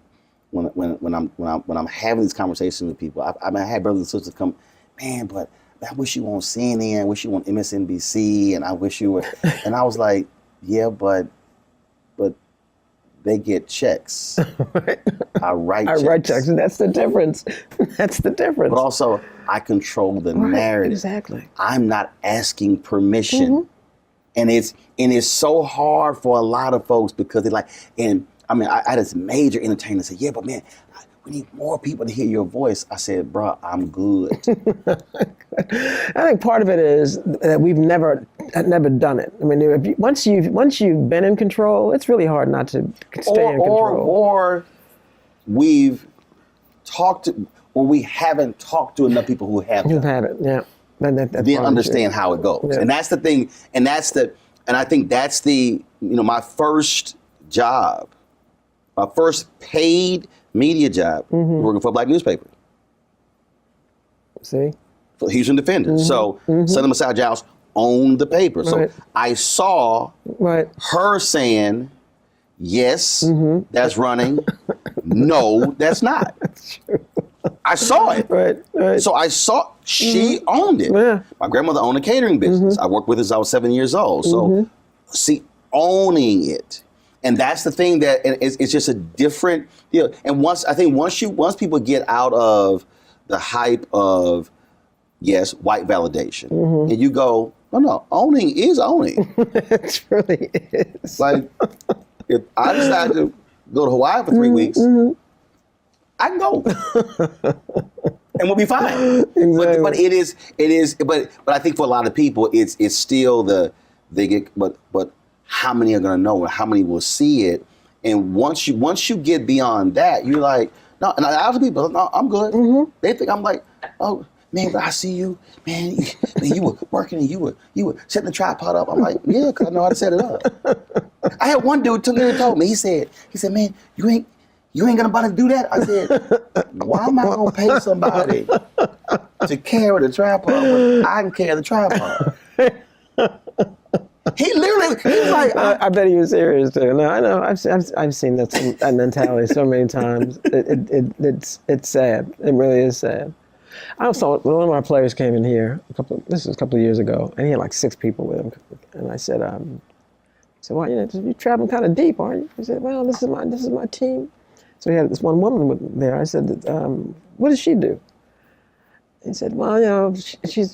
S1: When I'm having these conversations with people, I had brothers and sisters come, man, but I wish you were on CNN, I wish you were on MSNBC, and I wish you were, and I was like, yeah, but they get checks.
S2: Right.
S1: I write checks.
S2: And that's the difference. That's the difference.
S1: But also, I control the narrative.
S2: Exactly.
S1: I'm not asking permission. And it's so hard for a lot of folks because they're like, and I mean, I had this major entertainer say, yeah, but man, we need more people to hear your voice. I said, bro, I'm good.
S2: I think part of it is that we've never done it. I mean, once you've been in control, it's really hard not to stay in control.
S1: Or we've talked to, or we haven't talked to enough people who have
S2: it. Yeah.
S1: Then understand how it goes. Yeah. And that's the thing. And I think that's my first job, my first paid media job, working for a black newspaper.
S2: See?
S1: For Houston Defender. So Southern Messiah Giles owned the paper. So I saw her saying, yes, that's running. No, that's not.
S2: That's true.
S1: I saw it.
S2: Right.
S1: So I saw she owned it.
S2: Yeah.
S1: My grandmother owned a catering business. I worked with her since I was 7 years old. So see, owning it. And that's the thing that it's just a different deal. And once people get out of the hype of white validation, and you go, no, owning is owning.
S2: It really is.
S1: Like if I decide to go to Hawaii for 3 weeks, I can go, and we'll be fine.
S2: Exactly.
S1: But it is. But I think for a lot of people, it's still but how many are going to know, and how many will see it? And once you get beyond that, you're like, no. And other people, no, I'm good. They think I'm like, oh man, but I see you, man. You were working and you were setting the tripod up. I'm like, yeah, because I know how to set it up. I had one dude told me. He said, man, you ain't gonna bother to do that? I said, why am I gonna pay somebody to carry the tripod when I can carry the tripod? He was like,
S2: I bet he was serious too. No, I know. I've seen that mentality so many times. It's sad. It really is sad. I saw one of our players came in here this was a couple of years ago, and he had like 6 people with him. And I said, well, you're traveling kind of deep, aren't you? He said, well, this is my team. So he had this one woman there. I said, what does she do? He said, well, she's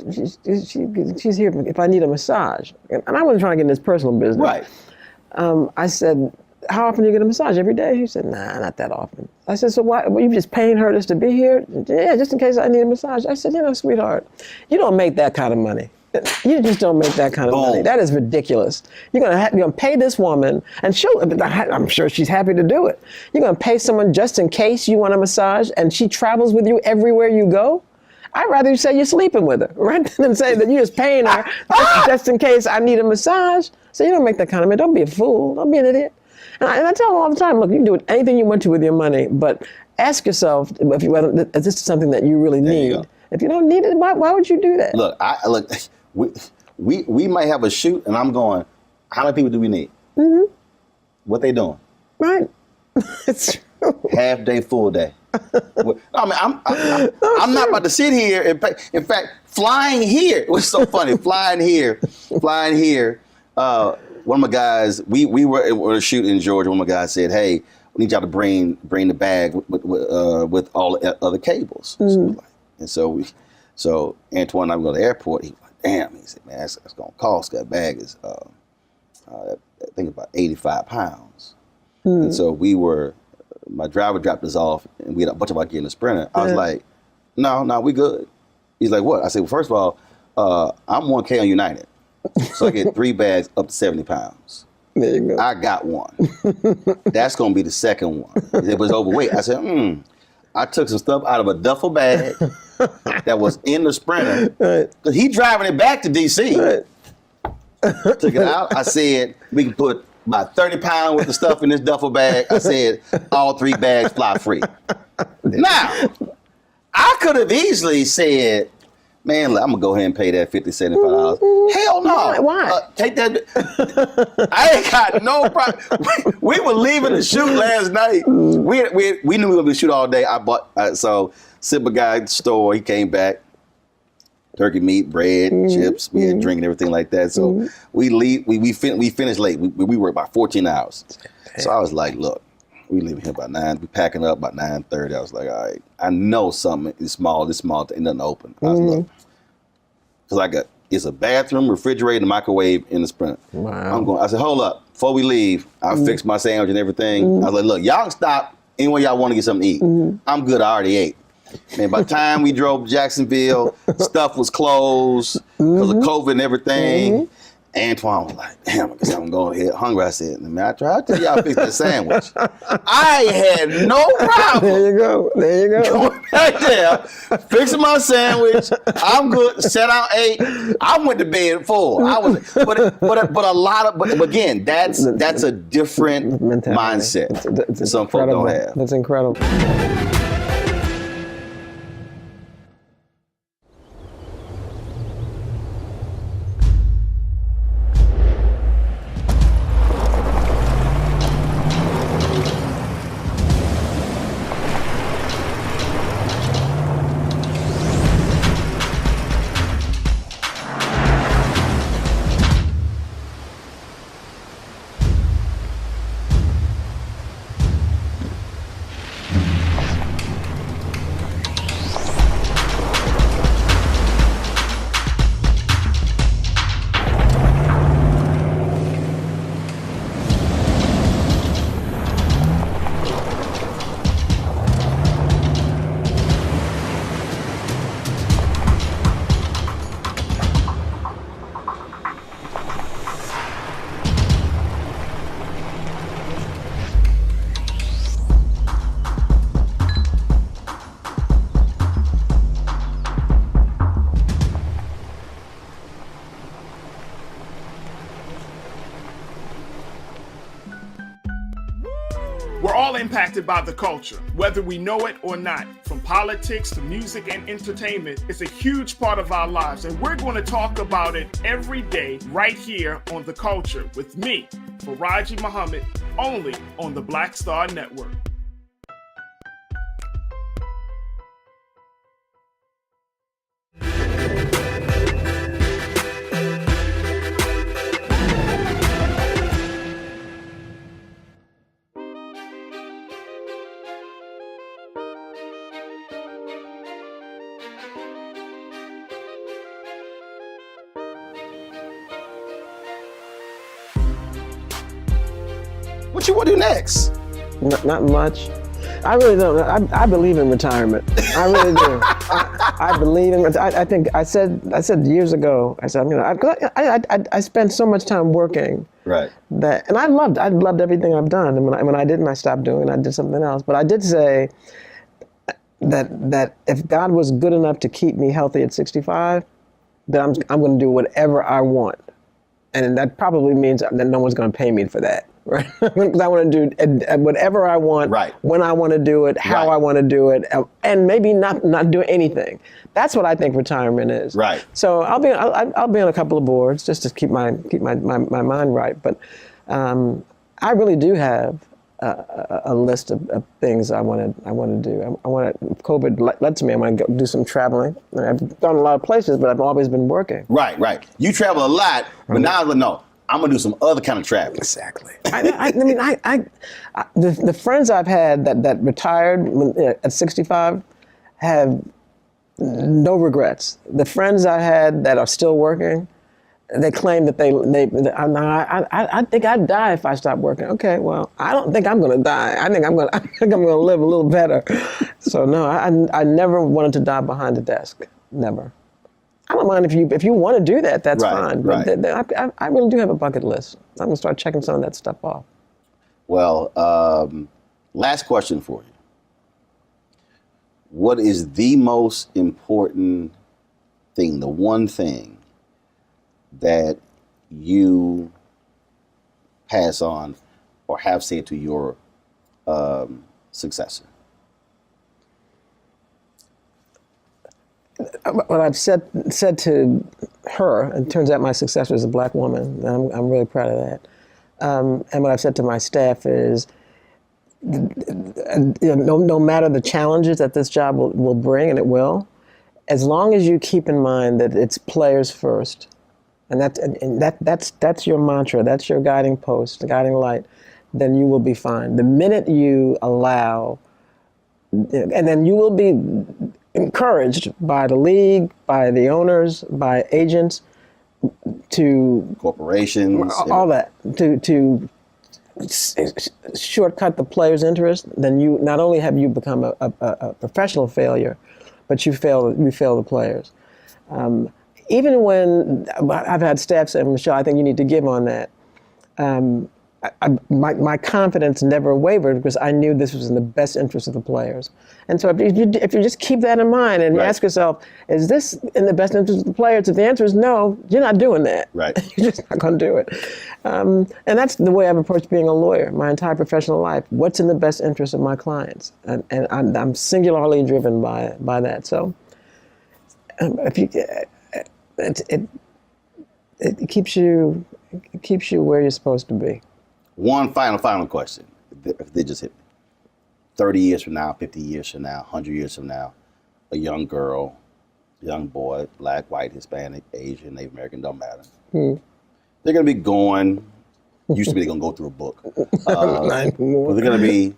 S2: here if I need a massage. And I wasn't trying to get in his personal business.
S1: Right.
S2: I said, how often do you get a massage? Every day? He said, nah, not that often. I said, so why? Were you just paying her just to be here? Yeah, just in case I need a massage. I said, sweetheart, you don't make that kind of money. You just don't make that kind of money. That is ridiculous. You're gonna pay this woman, and I'm sure she's happy to do it. You're gonna pay someone just in case you want a massage, and she travels with you everywhere you go? I'd rather you say you're sleeping with her, right? Than say that you're just paying her just in case I need a massage. So you don't make that kind of money. Don't be a fool. Don't be an idiot. And I tell them all the time, look, you can do anything you want to with your money, but ask yourself if this is something that you really need. If you don't need it, why would you do that?
S1: Look, we might have a shoot, and I'm going, how many people do we need? What they doing?
S2: Right. It's true.
S1: Half day, full day. I mean, I'm not about to sit here and pay. In fact, flying here was so funny. flying here. one of my guys, we were shooting in Georgia. One of my guys said, "Hey, we need y'all to bring the bag with all the other cables." And so Antoine and I go to the airport. He was like, "Damn," he said, "Man, that's gonna cost. That bag is I think about 85 pounds." And so my driver dropped us off, and we had a bunch of our gear in the Sprinter. I was like, "No, we good." He's like, "What?" I said, "Well, first of all, I'm 1K on United, so I get 3 bags up to 70 pounds.
S2: There you go.
S1: I got one. That's gonna be the second one. It was overweight." I said, I took some stuff out of a duffel bag that was in the Sprinter, because he driving it back to DC. Took it out. I said, we can put about 30 pounds worth of stuff in this duffel bag. I said, all 3 bags fly free. Now, I could have easily said, "Man, look, I'm gonna go ahead and pay that $50, $75. Hell no.
S2: Why?
S1: Take that. I ain't got no problem. We were leaving the shoot last night. We knew we were gonna shoot all day. I bought so Simba guy at the store. He came back. Turkey meat, bread, chips. We had drink and everything like that. So we leave. We finished late. We worked about 14 hours. So I was like, "Look, we leaving here by 9. We packing up by 9:30. I was like, "All right, I know something is small. This small thing doesn't open." I was like, because it's a bathroom, refrigerator, and microwave in the Sprint.
S2: Wow.
S1: I said, "Hold up, before we leave, I'll fix my sandwich and everything." I was like, "Look, y'all can stop anywhere y'all want to get something to eat. I'm good. I already ate." Man, by the time we drove to Jacksonville, stuff was closed because of COVID and everything. Antoine was like, "Damn, I guess I'm going to get hungry." I said, "Man, I tried to tell y'all to fix that sandwich." I had no problem.
S2: There you go.
S1: Going back there, fixing my sandwich. I'm good. Sat down, ate. I went to bed full. But again, that's a different mindset.
S2: It's
S1: Some folk don't have.
S2: That's incredible.
S6: We're all impacted by the culture, whether we know it or not. From politics to music and entertainment, it's a huge part of our lives, and we're going to talk about it every day right here on The Culture with me, Faraji Muhammad, only on the Black Star Network.
S1: What you want to do next?
S2: Not much. I really don't. I believe in retirement. I really do. I believe in. I think I said years ago. I said, I spent so much time working.
S1: Right.
S2: And I loved everything I've done. And when I didn't, I stopped doing. I did something else. But I did say that if God was good enough to keep me healthy at 65, then I'm going to do whatever I want. And that probably means that no one's going to pay me for that. Right, because I want to do whatever I want,
S1: right,
S2: when I want to do it, how I want to do it, and maybe not do anything. That's what I think retirement is.
S1: Right.
S2: So I'll be on a couple of boards just to keep my mind right. But I really do have a list of things I want to do. I want to. COVID lets me. I want to go do some traveling. I've gone a lot of places, but I've always been working.
S1: Right. You travel a lot, but now no. I'm gonna do some other kind of traveling.
S2: Exactly. The friends I've had that retired at 65 have no regrets. The friends I had that are still working, they claim that I think I'd die if I stopped working. Okay, well, I don't think I'm going to die. I think I'm going to live a little better. So no, I never wanted to die behind a desk. Never. I don't mind if you want to do that. That's fine. But I really do have a bucket list. I'm going to start checking some of that stuff off.
S1: Well, last question for you. What is the most important thing, the one thing that you pass on or have said to your successor?
S2: What I've said to her, and it turns out my successor is a black woman, and I'm really proud of that. And what I've said to my staff is, no matter the challenges that this job will bring, and it will, as long as you keep in mind that it's players first, and that's your mantra, that's your guiding post, the guiding light, then you will be fine. The minute you allow, and then you will be encouraged by the league, by the owners, by agents, to
S1: corporations,
S2: all that, to shortcut the player's interest, then you not only have you become a professional failure, but you fail the players. Even when I've had staff say, Michele, I think you need to give on that. My confidence never wavered because I knew this was in the best interest of the players. And so if you just keep that in mind and you ask yourself, is this in the best interest of the players? If the answer is no, you're not doing that.
S1: Right.
S2: You're just not going to do it. And that's the way I've approached being a lawyer my entire professional life. What's in the best interest of my clients? And I'm singularly driven by that. So if you, it keeps you where you're supposed to be.
S1: One final question. If they just hit me. 30 years from now, 50 years from now, 100 years from now, a young girl, young boy, black, white, Hispanic, Asian, Native American, don't matter. They're going to be going, used to be they're going to go through a book. But they're going to be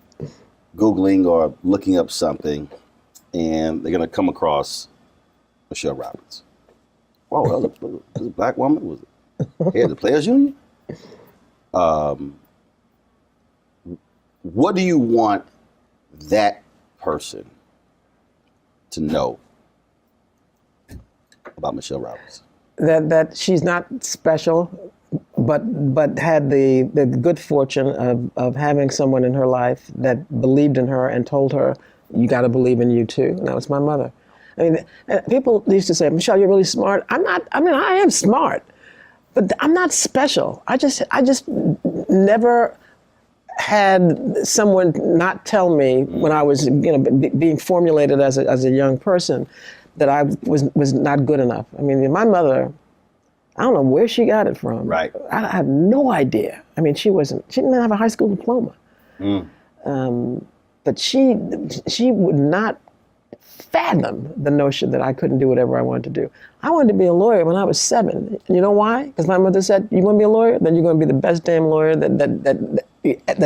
S1: Googling or looking up something, and they're going to come across Michele Roberts. Whoa, that was a black woman? Was it head of the Players Union? What do you want that person to know about Michele Roberts?
S2: That she's not special, but had the good fortune of having someone in her life that believed in her and told her, you got to believe in you too. And that was my mother. I mean, people used to say, Michele, you're really smart. I am smart, but I'm not special. I just never had someone not tell me when I was, being formulated as a young person that I was not good enough. I mean, my mother, I don't know where she got it from.
S1: Right.
S2: I have no idea. I mean, she didn't have a high school diploma. But she would not fathom the notion that I couldn't do whatever I wanted to do. I wanted to be a lawyer when I was 7. You know why? Because my mother said, you want to be a lawyer? Then you're going to be the best damn lawyer that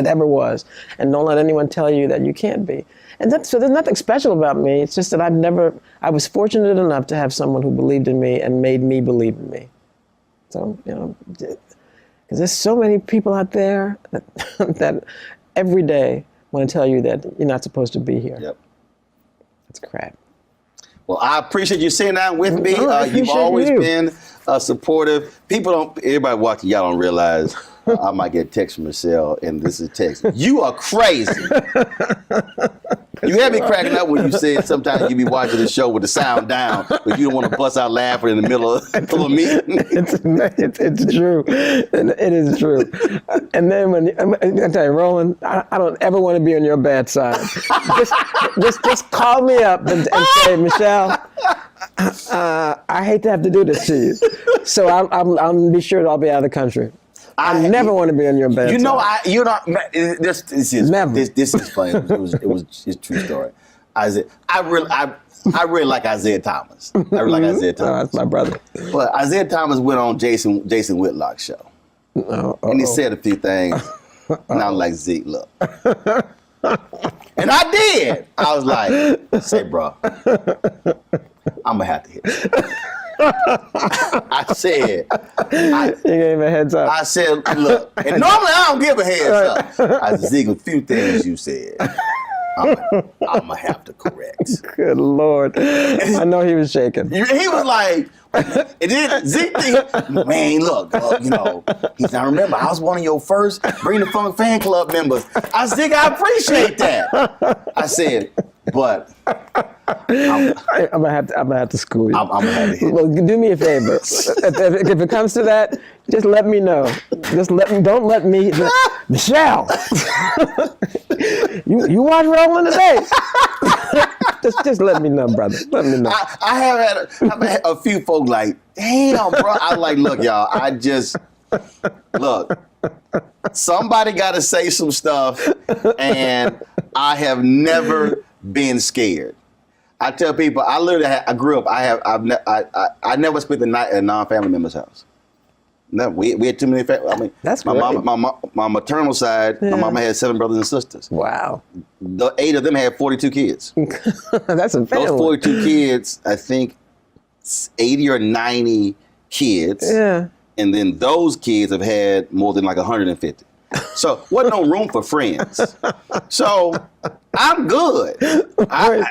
S2: ever was. And don't let anyone tell you that you can't be. And so there's nothing special about me. It's just that I was fortunate enough to have someone who believed in me and made me believe in me. So, because there's so many people out there that every day want to tell you that you're not supposed to be here.
S1: Yep.
S2: That's crap.
S1: Well, I appreciate you sitting down with me. You've always been supportive. Everybody watching, y'all don't realize I might get a text from Michele, and this is text. You are crazy. You had me cracking up when you said sometimes you be watching the show with the sound down, but you don't want to bust out laughing in the middle of a meeting.
S2: It's true. It is true. And then I tell you, Roland, I don't ever want to be on your bad side. Just call me up and say, Michele, I hate to have to do this to you. So I'll be sure that I'll be out of the country. I never want to be on your bad side.
S1: This is funny. It's a true story. I really like Isaiah Thomas.
S2: Oh, that's my brother.
S1: But Isaiah Thomas went on Jason Whitlock's show. And he said a few things. And I was like, Zeke, look. And I did. I was like, say, bro, I'm going to have to hit you. I said.
S2: You gave him a heads up.
S1: I said, look, and normally I don't give a heads up. I said, Zeke, a few things you said, I'm going to have to correct.
S2: Good Lord. I know he was shaking.
S1: He was like, and then Zeke, man, look, you know, he said, I remember, I was one of your first Bring the Funk fan club members. I said, Zeke, I appreciate that. I said, but
S2: I'm gonna have to school you.
S1: I'm gonna have to hit.
S2: Well, do me a favor. if it comes to that, just let me know. Don't let me. Michele, you watch Roland today? just let me know, brother. Let me know.
S1: I've had a few folk like, damn, bro. I was like, look, y'all. Look. Somebody got to say some stuff, and I have never been scared. I tell people, I grew up. I never spent the night at a non-family member's house. No, we had too many family. I mean,
S2: that's
S1: my
S2: great.
S1: my maternal side. Yeah. My mama had 7 brothers and sisters.
S2: Wow.
S1: The 8 of them had 42 kids.
S2: That's a family.
S1: Those 42 kids, I think, 80 or 90 kids.
S2: Yeah.
S1: And then those kids have had more than like 150. So wasn't no room for friends. So I'm good. I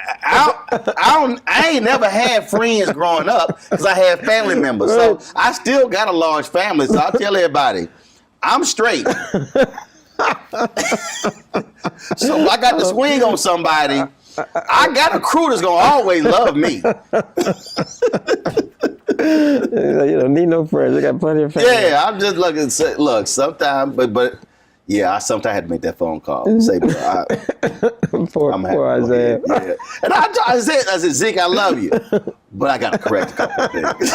S1: ain't never had friends growing up because I had family members. So I still got a large family. So I tell everybody, I'm straight. So if I got to swing on somebody, I got a crew that's gonna always love me.
S2: You don't need no friends. You got plenty of family.
S1: Yeah, I'm just looking. Look, sometimes, but yeah, I sometimes had to make that phone call. Say, bro,
S2: poor Isaiah.
S1: Yeah. And I said, Zeke, I love you, but I got to correct a couple of things.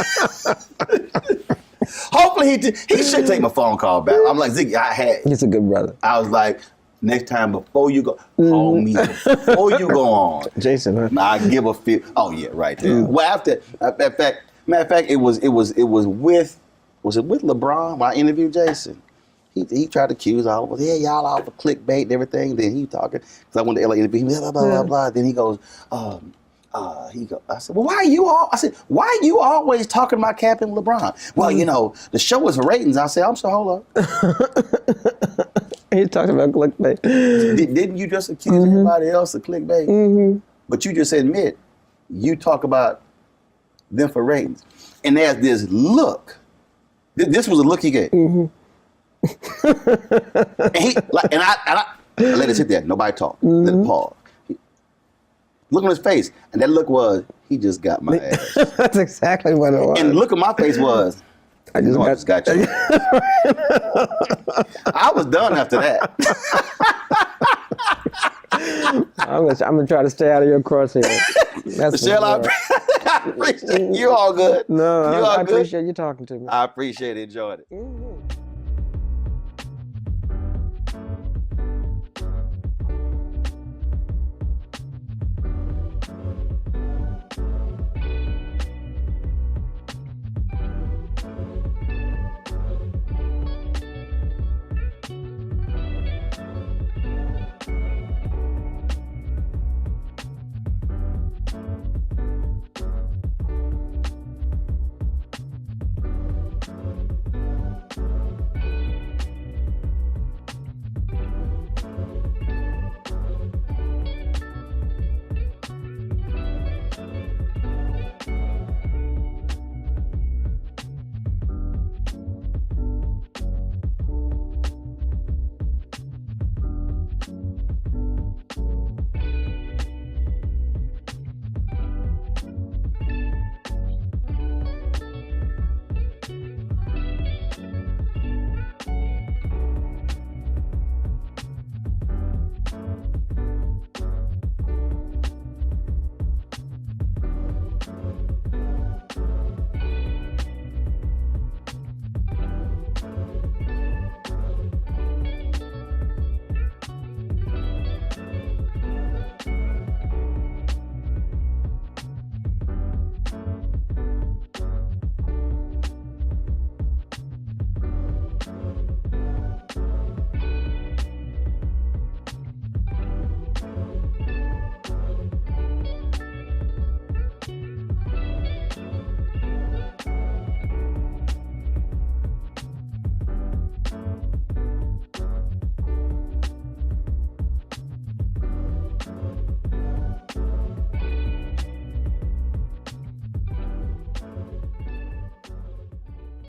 S1: Hopefully he should take my phone call back. I'm like, Zeke,
S2: He's a good brother.
S1: I was like, next time before you go, call me before you go on.
S2: Jason, huh?
S1: Now I give a few. Oh yeah, right there. Well, after matter of fact, it was with LeBron when I interviewed Jason. He tried to accuse all of us. Yeah, y'all all for clickbait and everything. Then he talking because I went to LA interview. He blah blah blah blah. Then he goes, I said, well, why are you always talking about Cap and LeBron? Well, you know, the show is for ratings. I said, I'm sorry, hold up.
S2: He talked about clickbait.
S1: Didn't you just accuse everybody else of clickbait? Mm-hmm. But you just admit you talk about them for ratings. And there's this look. This was a look he gave. Mm-hmm. and I let it sit there. Nobody talked. Mm-hmm. Let it pause. Look on his face. And that look was, he just got my ass.
S2: That's exactly what it was.
S1: And the look on my face was, I just got you. I was done after that.
S2: I'm gonna try to stay out of your crosshair.
S1: Michele, I appreciate you. All good.
S2: No,
S1: I
S2: appreciate you talking to me.
S1: I appreciate it. Enjoyed it.
S2: Mm-hmm.